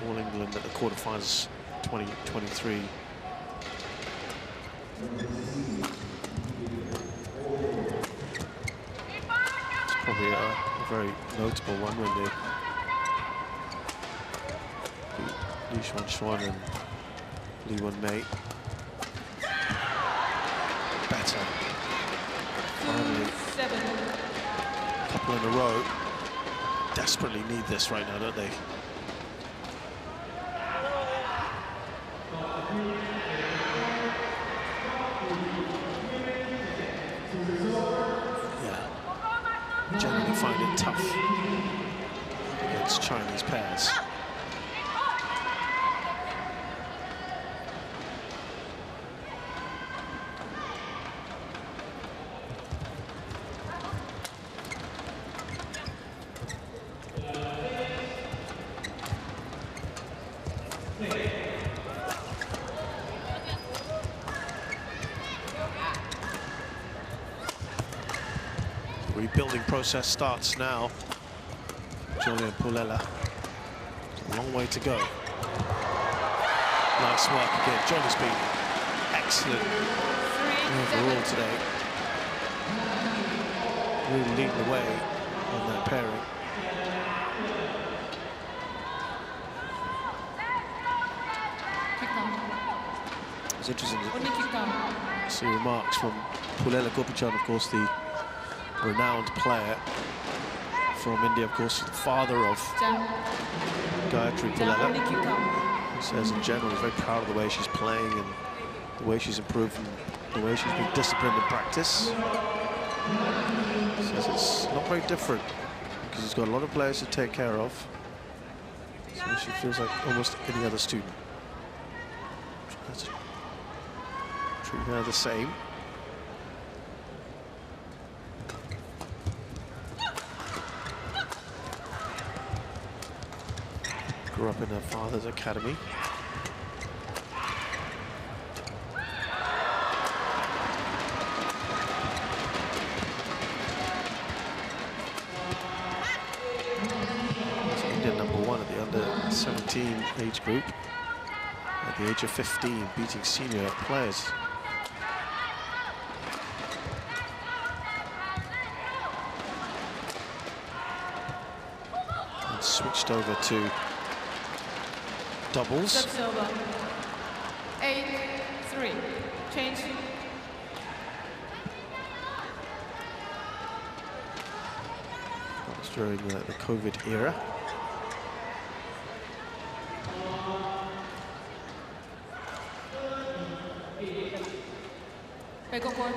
Speaker 1: All England at the quarterfinals 2023. It's probably a very notable one when they beat Li Xuan and Li Wenmei. Better. Finally, a couple in a row. Desperately need this right now, don't they? Yeah. Generally find it tough against Chinese pairs. Rebuilding process starts now. Jolly and Pullela. A long way to go. Nice work again. Jolly's been excellent overall today. Really leading the way on that pairing. It's interesting
Speaker 3: Unikika.
Speaker 1: to see remarks from Pullela Gopichan, of course, the renowned player from India, of course, the father of
Speaker 3: Zhang.
Speaker 1: Gayatri
Speaker 3: Zhang
Speaker 1: Pullela.
Speaker 3: Unikika.
Speaker 1: He says in general he's very proud of the way she's playing and the way she's improved and the way she's been disciplined in practice. He says it's not very different because he's got a lot of players to take care of. So she feels like almost any other student. Tries to treat her the same. Grew up in her father's academy. It's Indian #1 at the under-17 age group. At the age of 15, beating senior players. And switched over to doubles.
Speaker 3: That's over. 8-3. Change.
Speaker 1: That was during the COVID era.
Speaker 3: Back on court.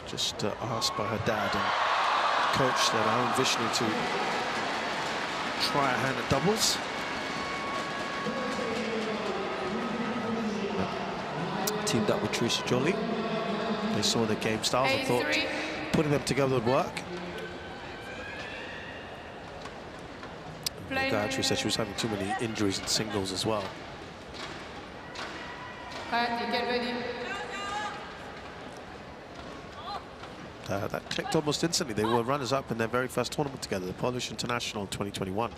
Speaker 1: Just asked by her dad and coach that I'm envisioning to try a hand at doubles. Teamed up with Teresa Jolie. They saw their game styles and thought putting them together would work. Gayatri said she was having too many injuries in singles as well.
Speaker 3: Gayatri, get ready.
Speaker 1: That clicked almost instantly. They were runners-up in their very first tournament together, the Polish International in 2021.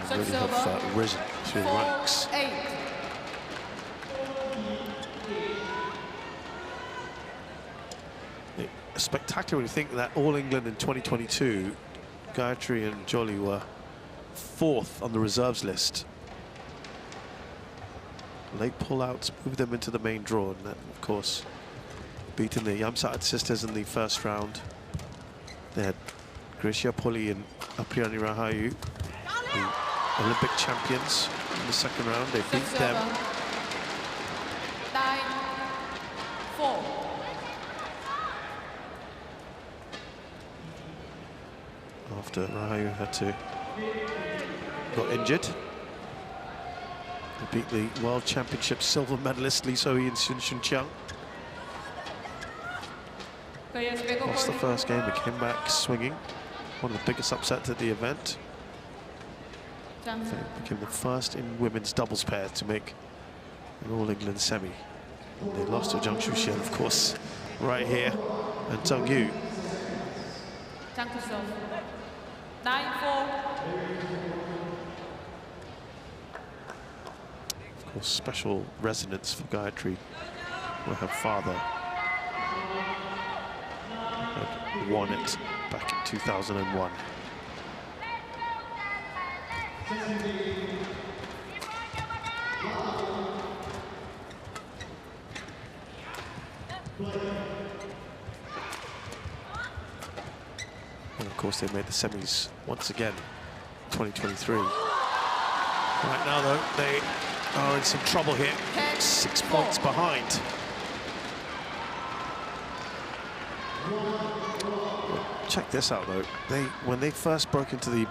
Speaker 1: They really have risen through the ranks.
Speaker 3: 4-8.
Speaker 1: Spectacular when you think that All England in 2022, Gayatri and Jolie were 4th on the reserves list. Late pullouts moved them into the main draw, and then, of course, beating the Yamsat sisters in the first round. They had Grishia Poli and Apriyani Rahayu, the Olympic champions, in the second round. They beat them.
Speaker 3: 9-4.
Speaker 1: After Rahayu got injured. They beat the World Championships silver medalist Lee So-hee and Sun Chun-chiang. Lost the first game, but came back swinging. One of the biggest upsets at the event. They became the first in women's doubles pair to make an All-England semi. And they lost to Zhang Shuxian, of course, right here, and Zhang Yu.
Speaker 3: Zhang to serve. 9-4.
Speaker 1: Of course, special resonance for Gayatri, where her father had won it back in 2001. And of course, they made the semis once again, 2023. Right now, though, they are in some trouble here. 6 points behind. Check this out, though. When they first broke into the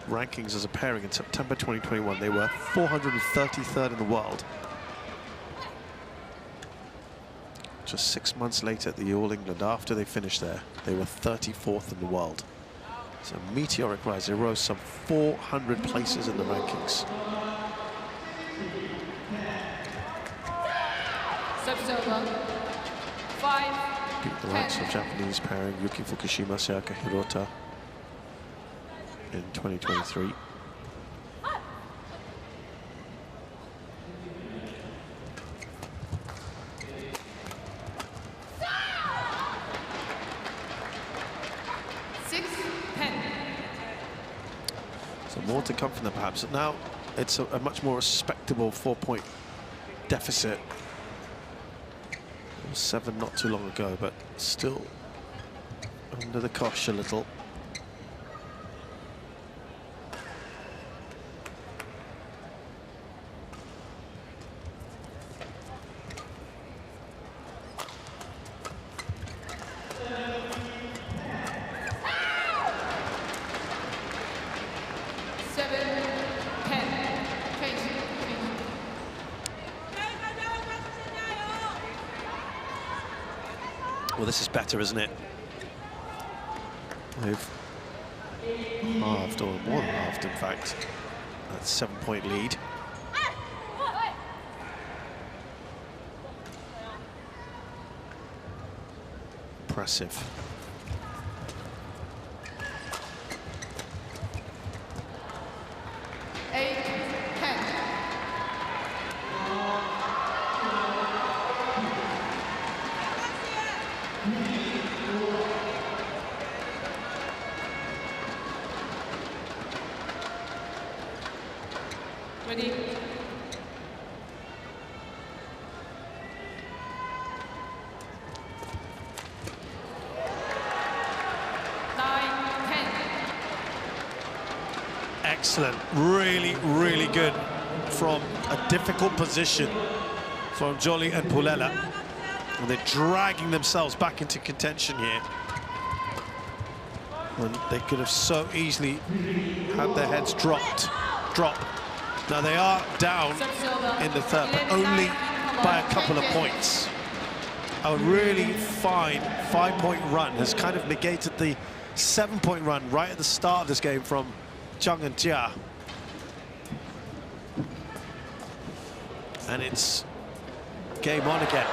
Speaker 1: rankings as a pairing in September 2021, they were 433rd in the world. Just 6 months later at the All England, after they finished there, they were 34th in the world. It's a meteoric rise. They rose some 400 places in the rankings. Beat the likes of Japanese pairing Yuki Fukushima, Sayaka Hirota in 2023. So more to come from them, perhaps. Now, it's a much more respectable 4-point deficit. It was 7 not too long ago, but still under the cosh a little. Well, this is better, isn't it? They've halved, or more than halved, in fact. That's 7-point lead. Impressive.
Speaker 3: Ready?
Speaker 1: Excellent, really, really good from a difficult position from Jolie and Pullela. And they're dragging themselves back into contention here. When they could have so easily had their heads drop. Now they are down in the third, but only by a couple of points. A really fine 5-point run has kind of negated the 7-point run right at the start of this game from Zhang and Jia. And it's game on again.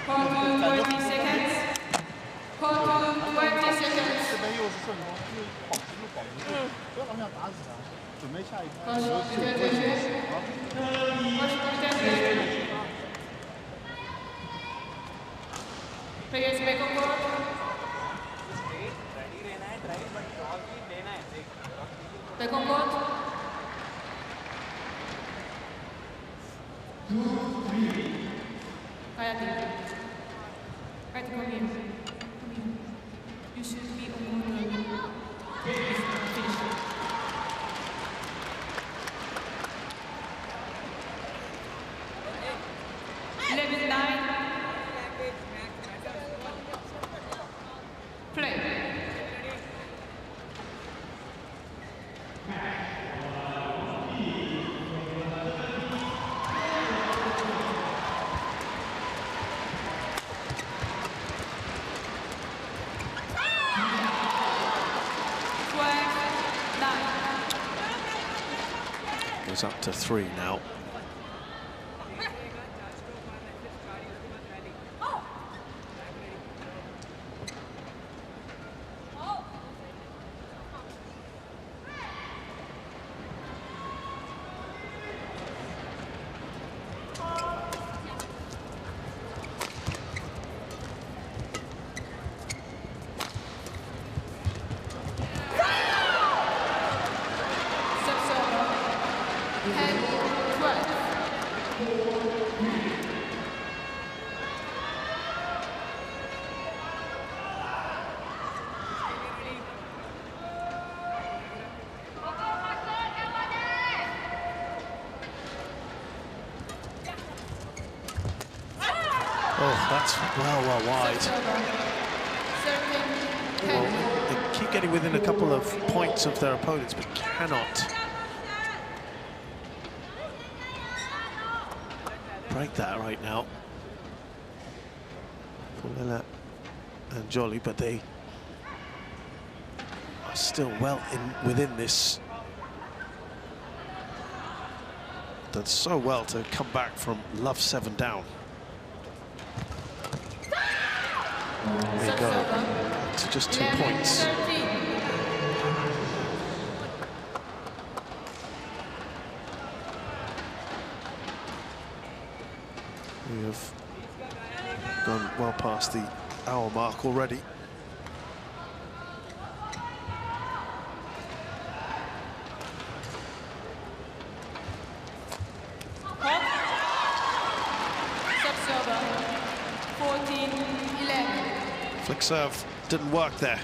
Speaker 3: Hold 20 seconds. Hold 20 seconds.
Speaker 5: 这边又是顺风，又保持住保持住，不要往下打死他，准备下一拍。
Speaker 3: Players back on court. Back on court. はい、come here. You should be on court. Finish. Level 9. Play.
Speaker 1: Goes up to 3 now. Oh, that's well wide. Well, they keep getting within a couple of points of their opponents, but cannot break that right now. Pullela and Jolie, but they are still well within this. Done so well to come back from love 7 down. There you go, to just 2 points. gone well past the hour mark already.
Speaker 3: Sub-server, 14-11.
Speaker 1: Flick serve didn't work there.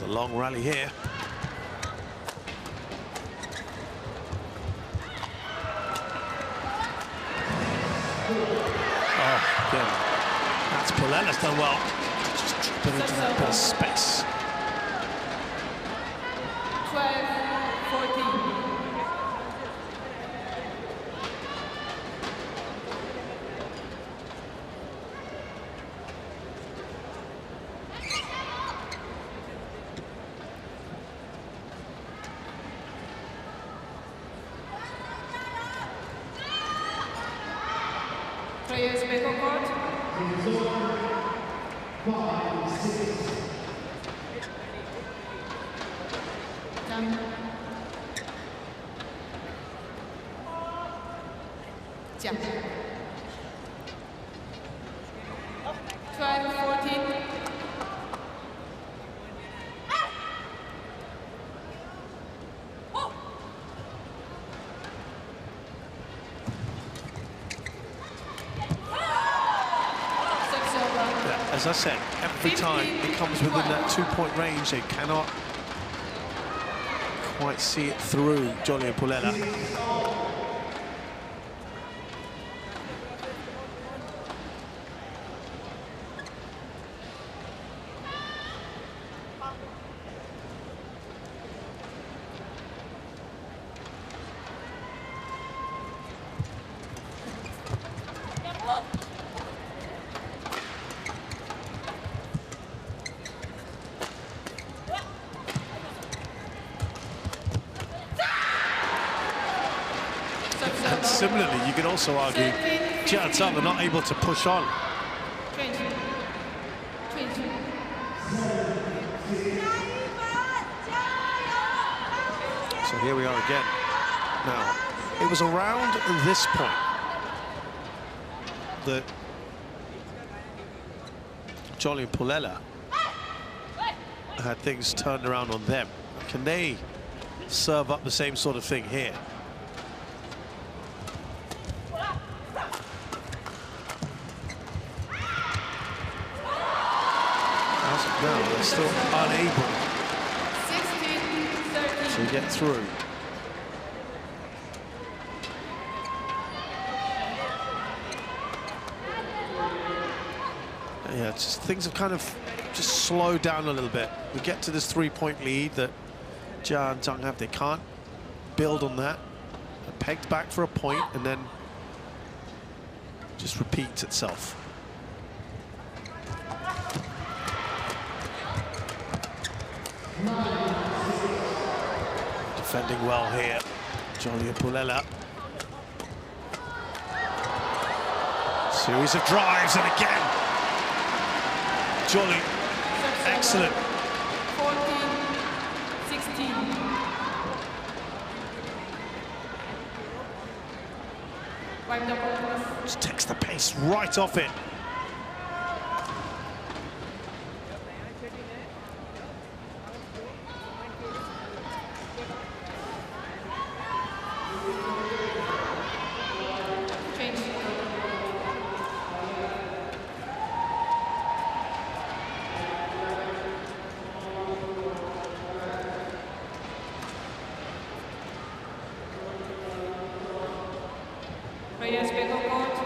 Speaker 1: Long rally here. Oh, again. That's Pulella's done well. Just drop it into that bit of space.
Speaker 3: 12-14. Players back on court. Zhang. Zhang. 12-14.
Speaker 1: As I said, every time it comes within that 2-point range, they cannot quite see it through, Jolly and Pullela. And similarly, you could also argue Zhang are not able to push on. So here we are again. Now, it was around this point that Jolly and Pullela had things turned around on them. Can they serve up the same sort of thing here? No, they're still unable to get through. Yeah, just things have kind of just slowed down a little bit. We get to this 3-point lead that Zhang and Zhang have. They can't build on that. They're pegged back for a point and then just repeats itself. Defending well here, Jolly and Pullela. Series of drives, and again, Jolly, excellent.
Speaker 3: 14-16.
Speaker 1: Just takes the pace right off it.
Speaker 3: Players back on court.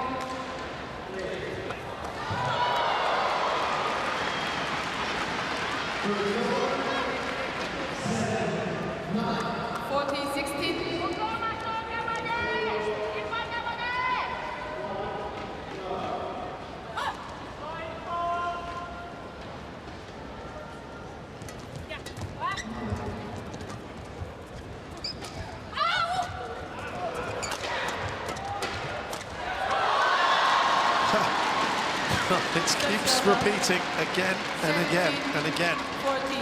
Speaker 1: It keeps repeating again and again and again.
Speaker 3: 14.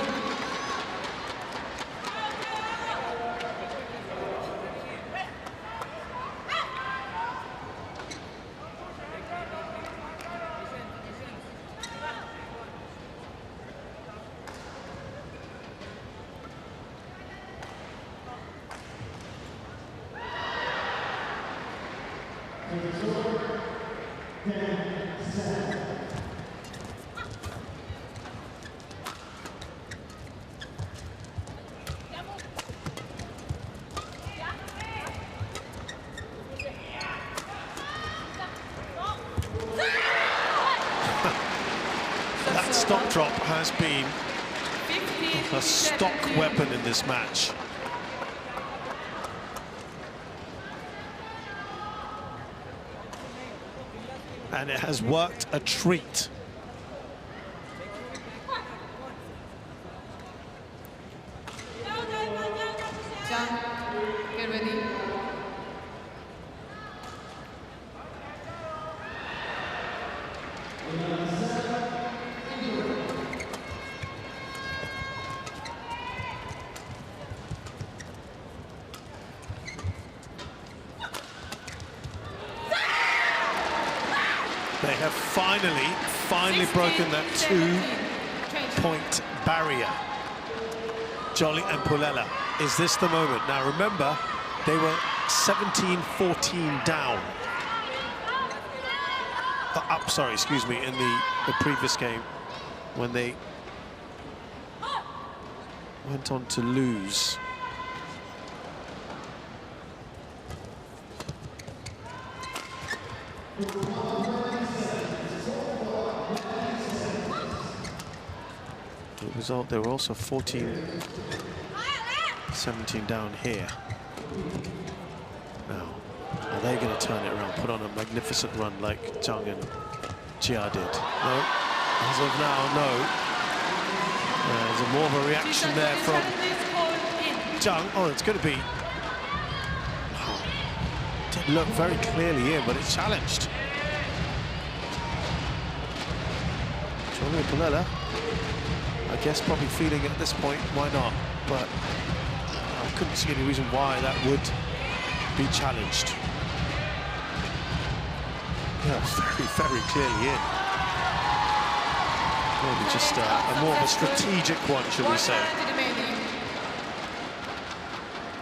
Speaker 1: That stop drop has been
Speaker 3: 15,
Speaker 1: a stock
Speaker 3: 17.
Speaker 1: weapon in this match. And it has worked a treat.
Speaker 3: Zhang, get ready.
Speaker 1: They have finally broken that 2-point barrier. Jolly and Pullela. Is this the moment? Now remember, they were 17-14 down. Up, sorry, excuse me, in the previous game when they went on to lose. The result, they were also 14-17 down here. Now, are they going to turn it around, put on a magnificent run like Zhang and Jia did? No, as of now, no. There's more of a reaction there from Zhang. Oh, it's going to be... Oh, didn't look very clearly in, but it's challenged. Jolly and Pullela, I guess probably feeling it at this point, why not? But I couldn't see any reason why that would be challenged. Yeah, very clearly in. Maybe just a more of a strategic one, should we say.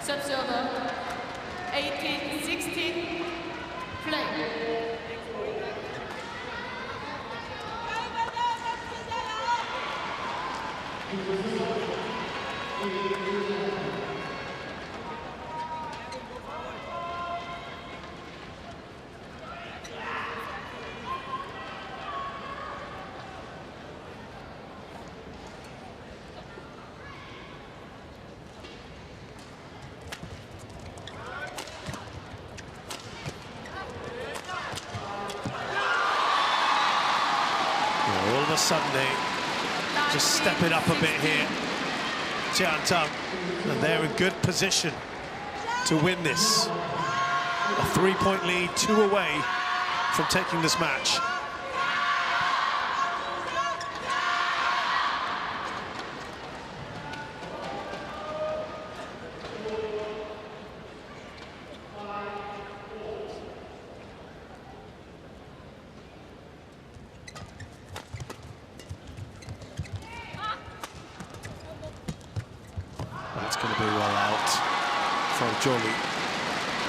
Speaker 3: Subserver 18-16, play.
Speaker 1: All of a sudden they just step it up a bit here. Zhang, and they're in good position to win this. A 3-point lead, 2 away from taking this match. That's going to be well out from Jolly.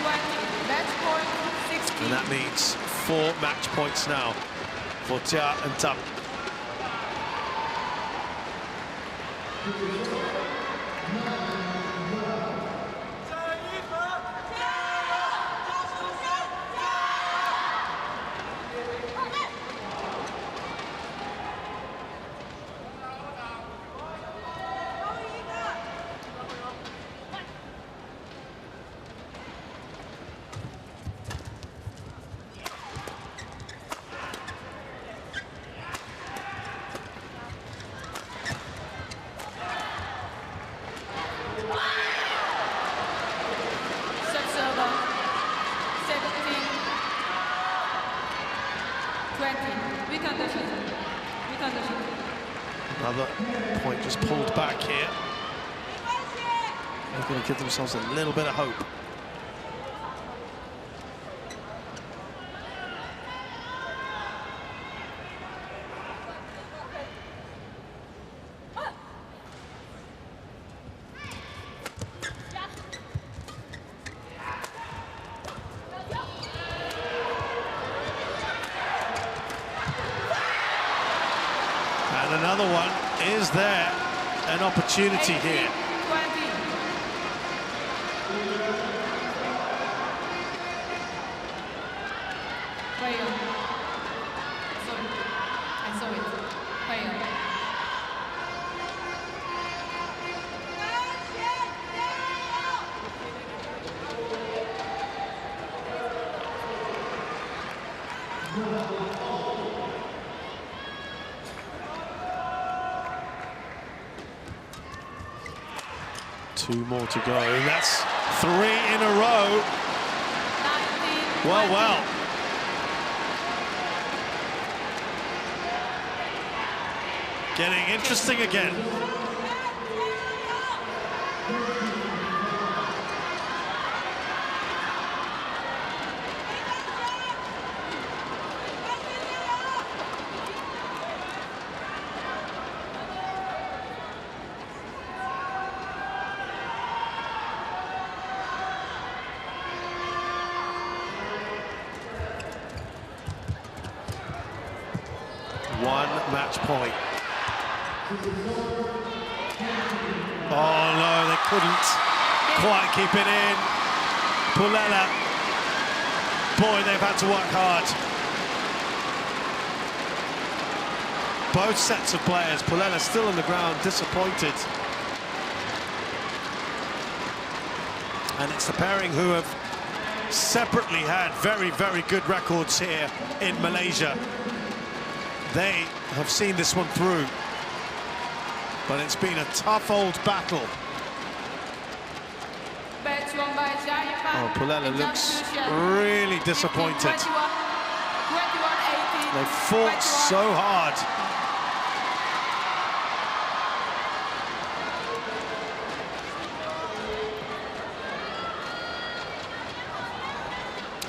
Speaker 3: 20, match point 16.
Speaker 1: And that means 4 match points now for Jia and Zhang.
Speaker 3: Subserver 17-20.
Speaker 1: Another point just pulled back here. They're going to give themselves a little bit of hope. And another one. Is there an opportunity here? Two more to go, and that's 3 in a row. Well, well. Getting interesting again. One match point. Oh no, they couldn't quite keep it in. Pullela, boy, they've had to work hard. Both sets of players. Pullela still on the ground, disappointed. And it's the pairing who have separately had very, very good records here in Malaysia. They have seen this one through, but it's been a tough old battle. Oh, Pullela looks really disappointed. They fought so hard.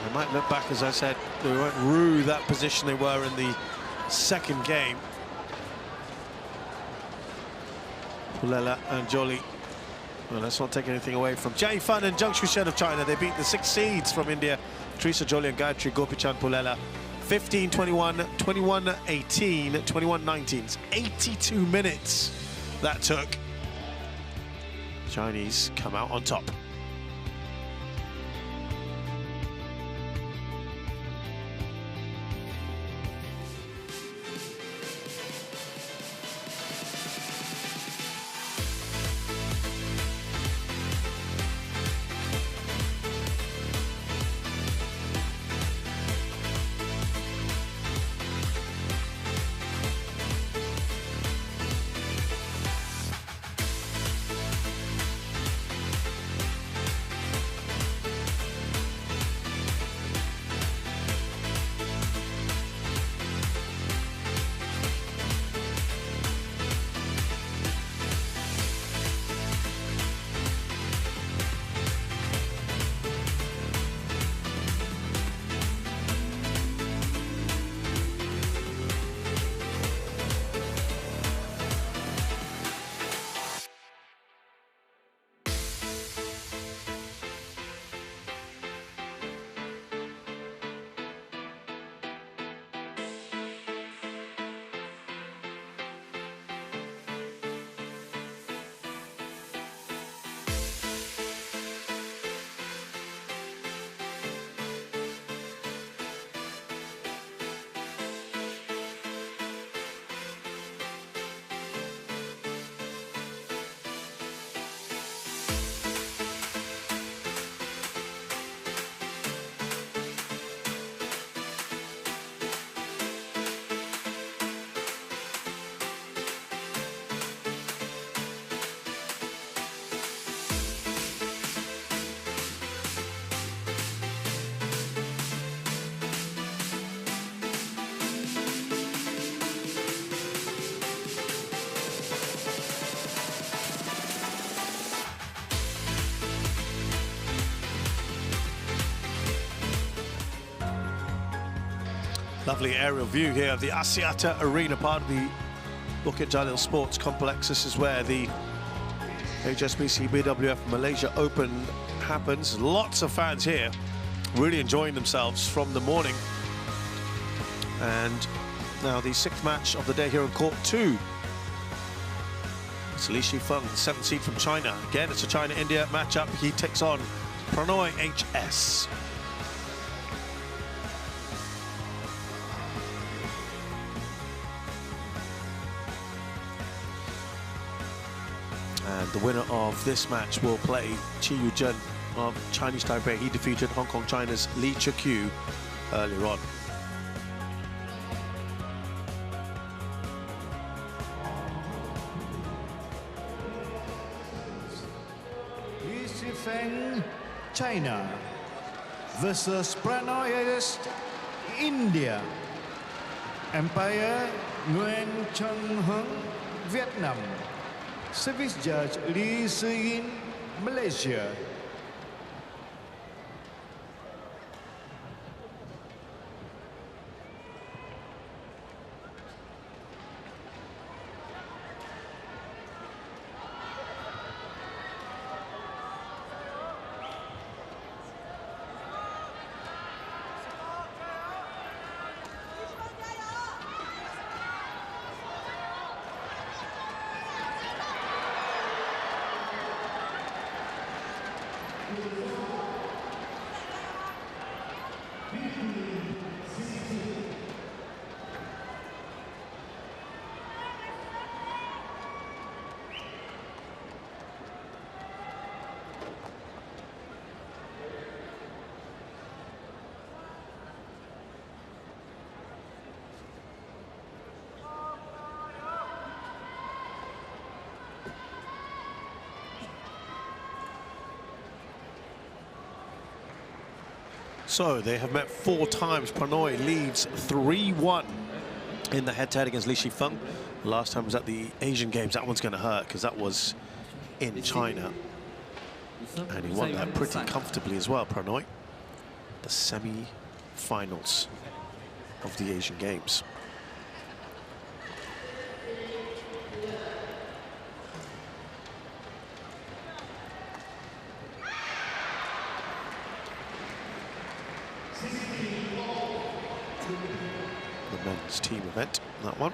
Speaker 1: They might look back, as I said, they won't rue that position they were in the second game. Pullela and Jolie. Well, let's not take anything away from Jai Fan and Zhang Shuxian of China. They beat the 6 seeds from India, Teresa Jolie and Gayatri Gopichan Pullela. 15-21, 21-18, 21-19. It's 82 minutes that took. Chinese come out on top. Lovely aerial view here of the Axiata Arena, part of the Bukit Jalil Sports Complex. This is where the HSBC BWF Malaysia Open happens. Lots of fans here, really enjoying themselves from the morning. And now the 6th match of the day here on court 2. It's Li Shifeng, the 7th seed from China. Again, it's a China-India matchup. He takes on Prannoy HS. And the winner of this match will play Chi Yu-jun of Chinese Taipei. He defeated Hong Kong China's Li Chukyu earlier on.
Speaker 2: Li Shifeng, China versus Prannoy HS, India. Umpire Nguyen Chun Hung, Vietnam. Service judge Lee Se-in, Malaysia.
Speaker 1: So they have met 4 times. Prannoy leads 3-1 in the head-to-head against Li Shifeng. Last time was at the Asian Games. That one's going to hurt because that was in China. And he won that pretty comfortably as well, Prannoy. The semi-finals of the Asian Games. The men's team event, that one.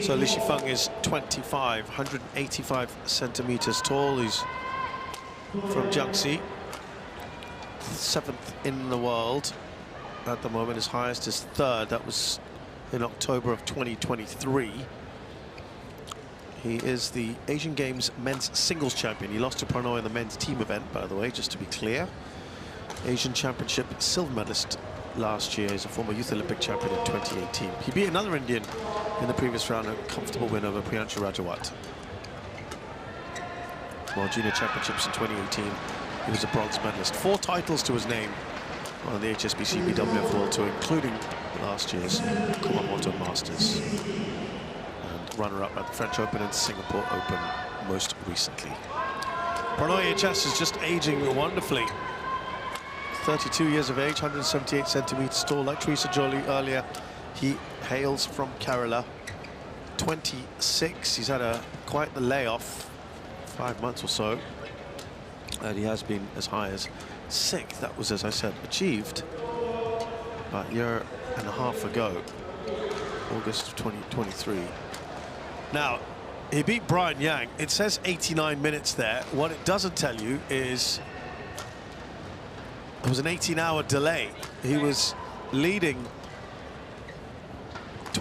Speaker 1: So Li Shifeng is 25, 185 centimeters tall. He's from Jiangxi, 7th in the world at the moment. His highest is 3rd. That was in October of 2023. He is the Asian Games men's singles champion. He lost to Prannoy in the men's team event, by the way, just to be clear. Asian Championship silver medalist last year. He's a former Youth Olympic champion in 2018. He beat another Indian in the previous round, a comfortable win over Priyanshu Rajawat. World Junior Championships in 2018, he was a bronze medalist. 4 titles to his name on the HSBC BWF World Tour, including last year's Kumamoto Masters. And runner-up at the French Open and Singapore Open most recently. Prannoy HS is just aging wonderfully. 32 years of age, 178 centimeters tall. Like Teresa Jolie earlier, he hails from Kerala. 26, he's had quite the layoff, 5 months or so. And he has been as high as 6th. That was, as I said, achieved about a year and a half ago, August of 2023. Now, he beat Brian Yang. It says 89 minutes there. What it doesn't tell you is there was an 18-hour delay. He was leading